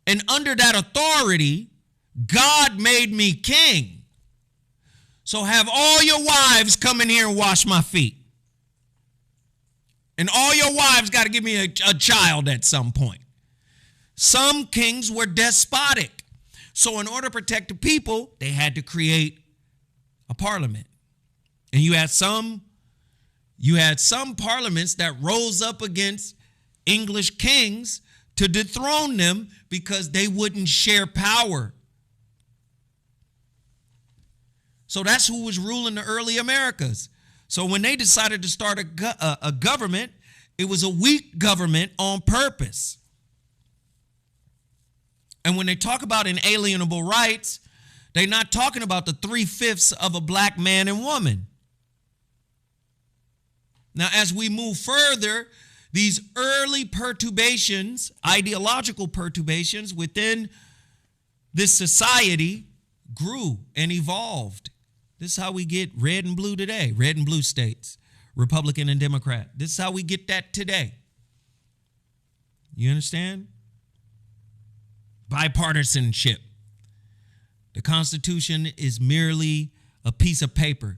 And under that authority, God made me king. So have all your wives come in here and wash my feet. And all your wives got to give me a child at some point. Some kings were despotic. So in order to protect the people, they had to create a parliament. And you had some parliaments that rose up against English kings to dethrone them because they wouldn't share power. So that's who was ruling the early Americas. So when they decided to start a government, it was a weak government on purpose. And when they talk about inalienable rights, they're not talking about the 3/5 of a black man and woman. Now, as we move further, these early perturbations, ideological perturbations within this society grew and evolved. This is how we get red and blue today, red and blue states, Republican and Democrat. This is how we get that today. You understand? Bipartisanship. The Constitution is merely a piece of paper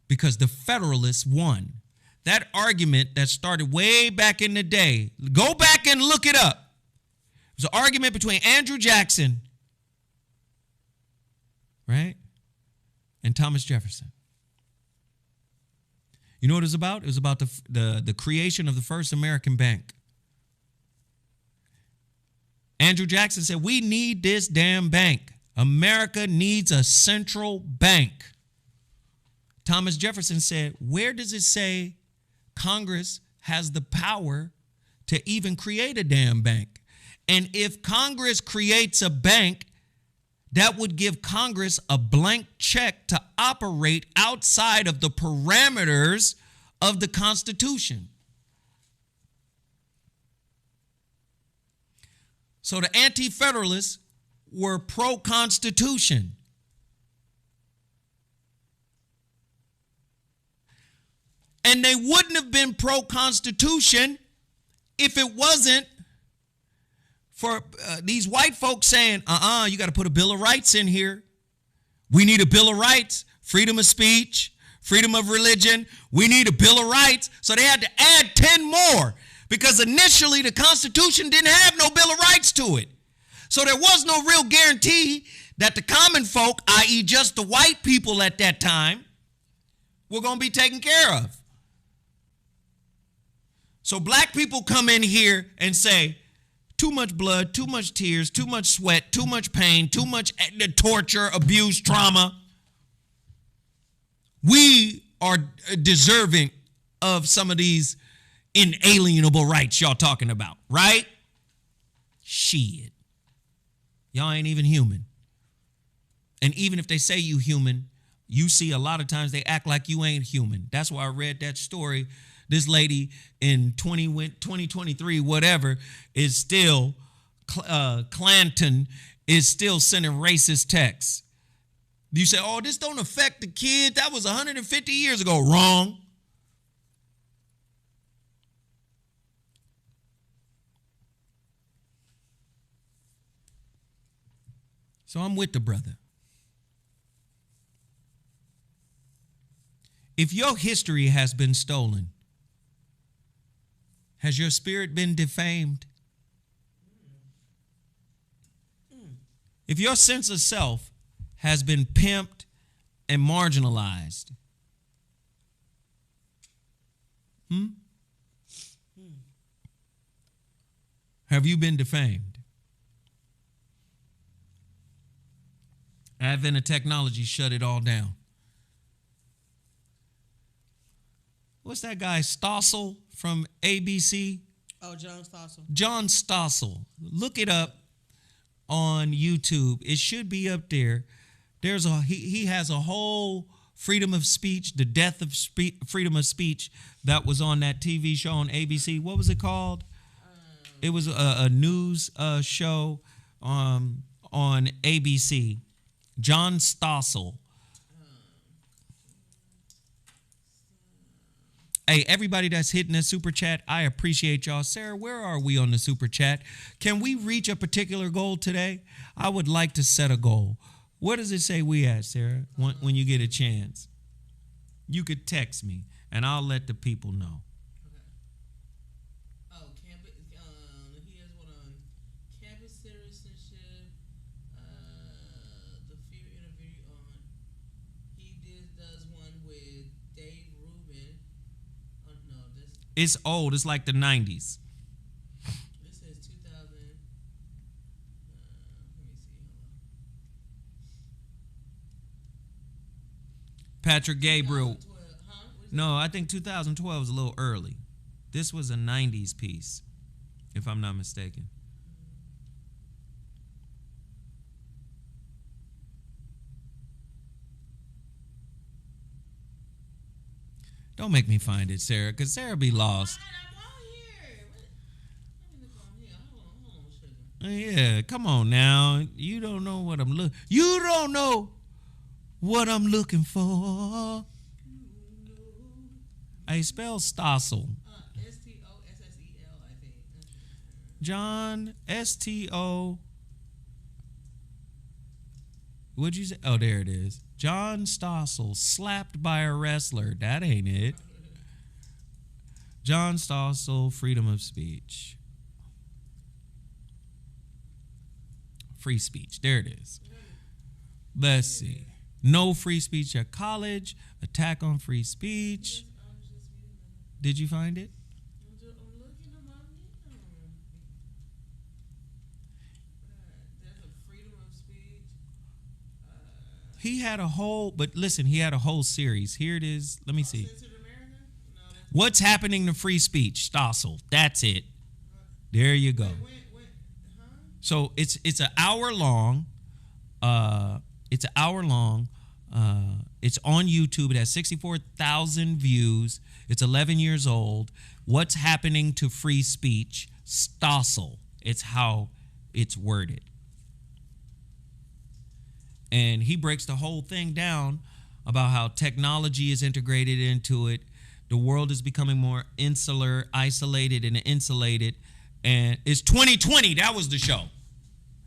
because the Federalists won. That argument that started way back in the day, go back and look it up. It was an argument between Andrew Jackson right? And Thomas Jefferson. You know what it was about? It was about the creation of the first American bank. Andrew Jackson said, we need this damn bank. America needs a central bank. Thomas Jefferson said, where does it say Congress has the power to even create a damn bank? And if Congress creates a bank, that would give Congress a blank check to operate outside of the parameters of the Constitution. So the Anti-Federalists were pro-Constitution. And they wouldn't have been pro-Constitution if it wasn't for these white folks saying, you got to put a Bill of Rights in here. We need a Bill of Rights, freedom of speech, freedom of religion. We need a Bill of Rights. So they had to add 10 more because initially the Constitution didn't have no Bill of Rights to it. So there was no real guarantee that the common folk, i.e. just the white people at that time, were going to be taken care of. So black people come in here and say, too much blood, too much tears, too much sweat, too much pain, too much torture, abuse, trauma. We are deserving of some of these inalienable rights y'all talking about, right? Shit. Y'all ain't even human. And even if they say you human, you see a lot of times they act like you ain't human. That's why I read that story. This lady in 2023, whatever, is still, Clanton is still sending racist texts. You say, oh, this don't affect the kid. That was 150 years ago. Wrong. So I'm with the brother. If your history has been stolen, has your spirit been defamed? If your sense of self has been pimped and marginalized, have you been defamed? Advent of technology shut it all down. What's that guy, Stossel from ABC? Oh, John Stossel. John Stossel. Look it up on YouTube. It should be up there. He has a whole freedom of speech, the death of freedom of speech that was on that TV show on ABC. What was it called? It was a news show on ABC. John Stossel. Hey, everybody that's hitting the super chat, I appreciate y'all. Sarah, where are we on the super chat? Can we reach a particular goal today? I would like to set a goal. What does it say we at, Sarah, when you get a chance? You could text me, and I'll let the people know. Okay. Oh, campus. He has one on campus citizenship. The fear interview on. He does one with Dave Rubin. Oh no, this. It's old. It's like the 90s. This says 2000. Let me see. Patrick Gabriel. 2012, huh? No, I think 2012 is a little early. This was a 90s piece, if I'm not mistaken. Don't make me find it, Sarah, because Sarah be lost. Yeah, come on now. You don't know what I'm looking. You don't know what I'm looking for. I spell Stossel. Stossel, I think. John Sto. What'd you say? Oh, there it is. John Stossel, slapped by a wrestler. That ain't it. John Stossel, freedom of speech. Free speech. There it is. Let's see. No free speech at college. Attack on free speech. Did you find it? I'm looking at my there's a freedom of speech. He had a whole, but listen, he had a whole series. Here it is. Let me see. Censored America? No, What's happening to free speech? Stossel. That's it. There you go. So it's an hour long. It's an hour long. It's on YouTube. It has 64,000 views. It's 11 years old. What's happening to free speech? Stossel. It's how it's worded. And he breaks the whole thing down about how technology is integrated into it. The world is becoming more insular, isolated, and insulated. And it's 2020. That was the show.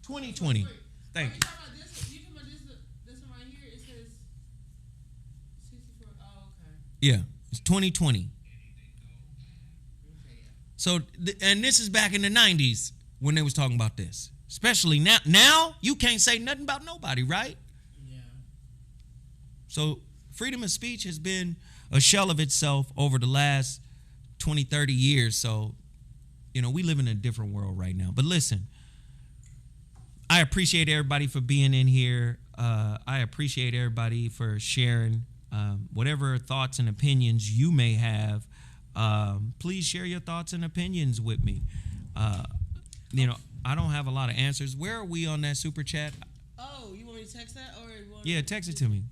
2020. Thank you. You talking about this one right here? It says 64. Oh, okay. Yeah, it's 2020. So, and this is back in the 90s when they was talking about this. Especially now. Now, you can't say nothing about nobody, right? Yeah. So, freedom of speech has been a shell of itself over the last 20, 30 years. So, you know, we live in a different world right now. But listen, I appreciate everybody for being in here. I appreciate everybody for sharing whatever thoughts and opinions you may have. Please share your thoughts and opinions with me. You know, I don't have a lot of answers. Where are we on that super chat? Oh, you want me to text that? Or you want Yeah, text it to me.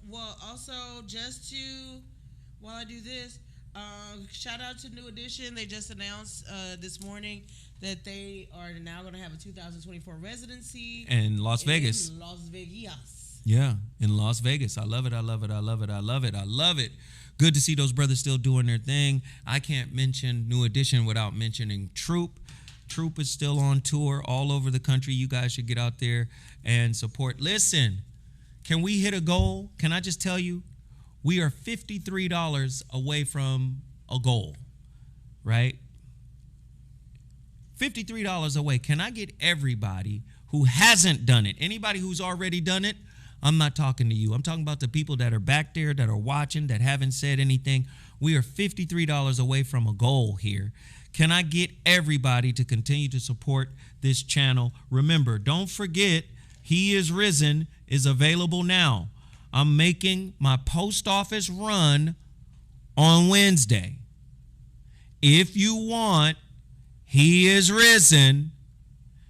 Well, also, just to, while I do this, shout out to New Edition. They just announced this morning that they are now going to have a 2024 residency. In Las Vegas. In Las Vegas. Yeah, in Las Vegas. I love it. I love it. I love it. I love it. I love it. Good to see those brothers still doing their thing. I can't mention New Edition without mentioning Troop. Troop is still on tour all over the country. You guys should get out there and support. Listen, can we hit a goal? Can I just tell you, we are $53 away from a goal, right? $53 away. Can I get everybody who hasn't done it? Anybody who's already done it? I'm not talking to you. I'm talking about the people that are back there, that are watching, that haven't said anything. We are $53 away from a goal here. Can I get everybody to continue to support this channel? Remember, don't forget, He Is Risen is available now. I'm making my post office run on Wednesday. If you want He Is Risen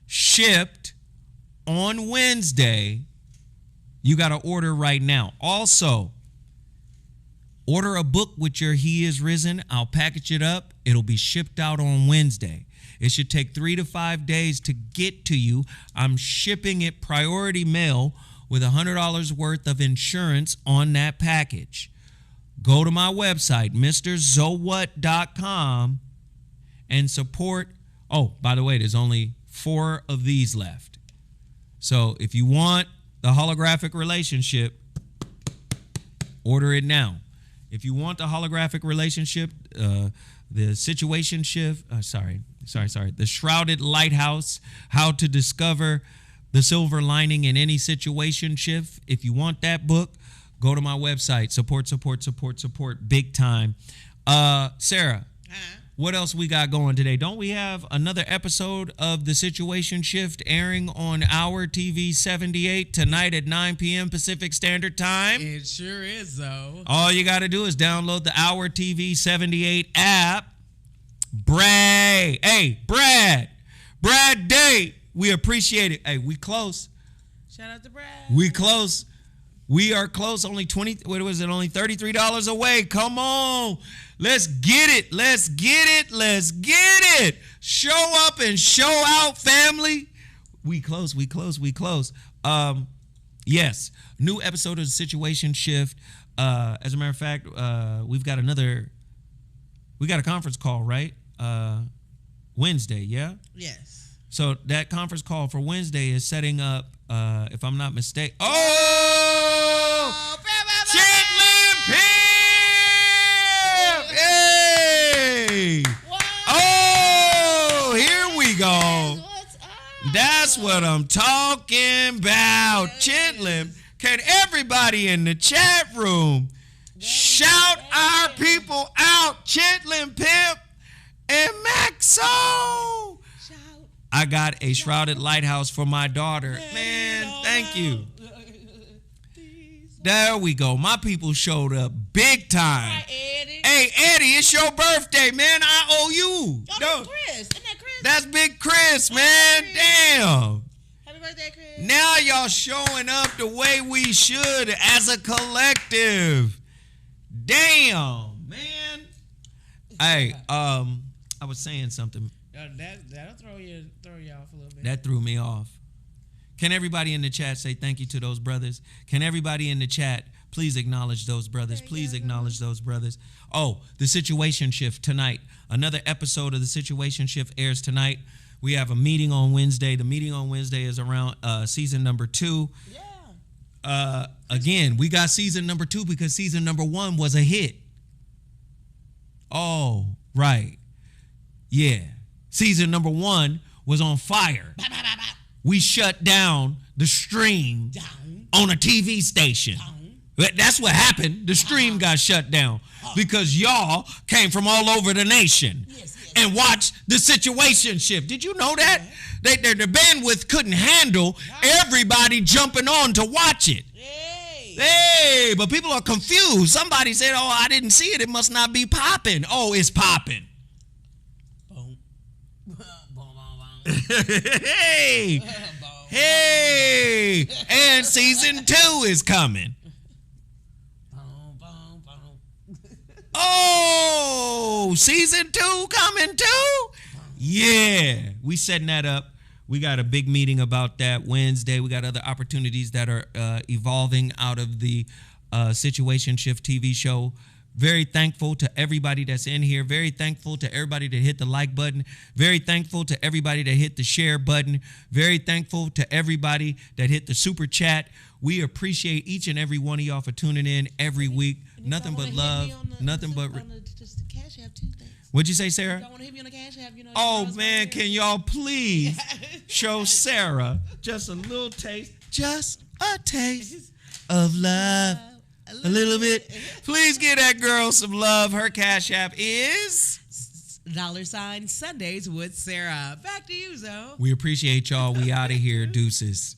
shipped on Wednesday, you got to order right now. Also, order a book with your He Is Risen. I'll package it up. It'll be shipped out on Wednesday. It should take 3 to 5 days to get to you. I'm shipping it priority mail with $100 worth of insurance on that package. Go to my website, mrzowhat.com, and support. Oh, by the way, there's only 4 of these left. So if you want the holographic relationship, order it now. If you want the holographic relationship, the situation shift, the shrouded lighthouse, how to discover the silver lining in any situation shift. If you want that book, go to my website. Support, big time. Sarah, what else we got going today? Don't we have another episode of The Situation Shift airing on our TV 78 tonight at 9 p.m. Pacific Standard Time? It sure is, though. All you got to do is download the Our TV 78 app. Brad Day, we appreciate it. Hey, we close. Shout out to Brad. We close. We are close. Only only $33 away. Come on. Let's get it. Let's get it. Show up and show out, family. We close. Yes. New episode of The Situation Shift. As a matter of fact, we got a conference call, right? Wednesday, yeah? Yes. So that conference call for Wednesday is setting up, if I'm not mistaken. Oh! Chitlin Pimp! Hey! What? Oh! Here we go. What's up? That's what I'm talking about. Yes. Chitlin. Can everybody in the chat room shout our people out? Chitlin, Pimp, and Maxo. Shout. I got a shrouded lighthouse for my daughter. Man, thank you. There we go. My people showed up big time. Hi, Eddie. Hey, Eddie, it's your birthday, man. I owe you. Oh, that's Chris. Isn't that Chris? That's Big Chris, man. Damn. Happy birthday, Chris. Now y'all showing up the way we should as a collective. Damn, man. Hey, I was saying something. That'll throw you off a little bit. That threw me off. Can everybody in the chat say thank you to those brothers? Can everybody in the chat please acknowledge those brothers? Please acknowledge those brothers. Oh, the Situation Shift tonight. Another episode of the Situation Shift airs tonight. We have a meeting on Wednesday. The meeting on Wednesday is around season number 2. Yeah. Again, we got season number 2 because season number 1 was a hit. Oh, right. Yeah. Season number 1 was on fire. We shut down the stream on a TV station. That's what happened. The stream got shut down because y'all came from all over the nation and watched the Situation Shift. Did you know that? The bandwidth couldn't handle everybody jumping on to watch it. Hey, but people are confused. Somebody said, oh, I didn't see it. It must not be popping. Oh, it's popping. Hey, hey, and season 2 is coming. Oh, season 2 coming too? Yeah, we setting that up. We got a big meeting about that Wednesday. We got other opportunities that are evolving out of the Situation Shift TV show. Very thankful to everybody that's in here. Very thankful to everybody that hit the like button. Very thankful to everybody that hit the share button. Very thankful to everybody that hit the super chat. We appreciate each and every one of y'all for tuning in every week. Nothing but love. Nothing but. What'd you say, Sarah? Oh, man, can y'all please show Sarah just a little taste, just a taste of love. A little bit. Please give that girl some love. Her Cash App is $Sundays with Sarah. Back to you, Zoe. We appreciate y'all. We out of here. Deuces.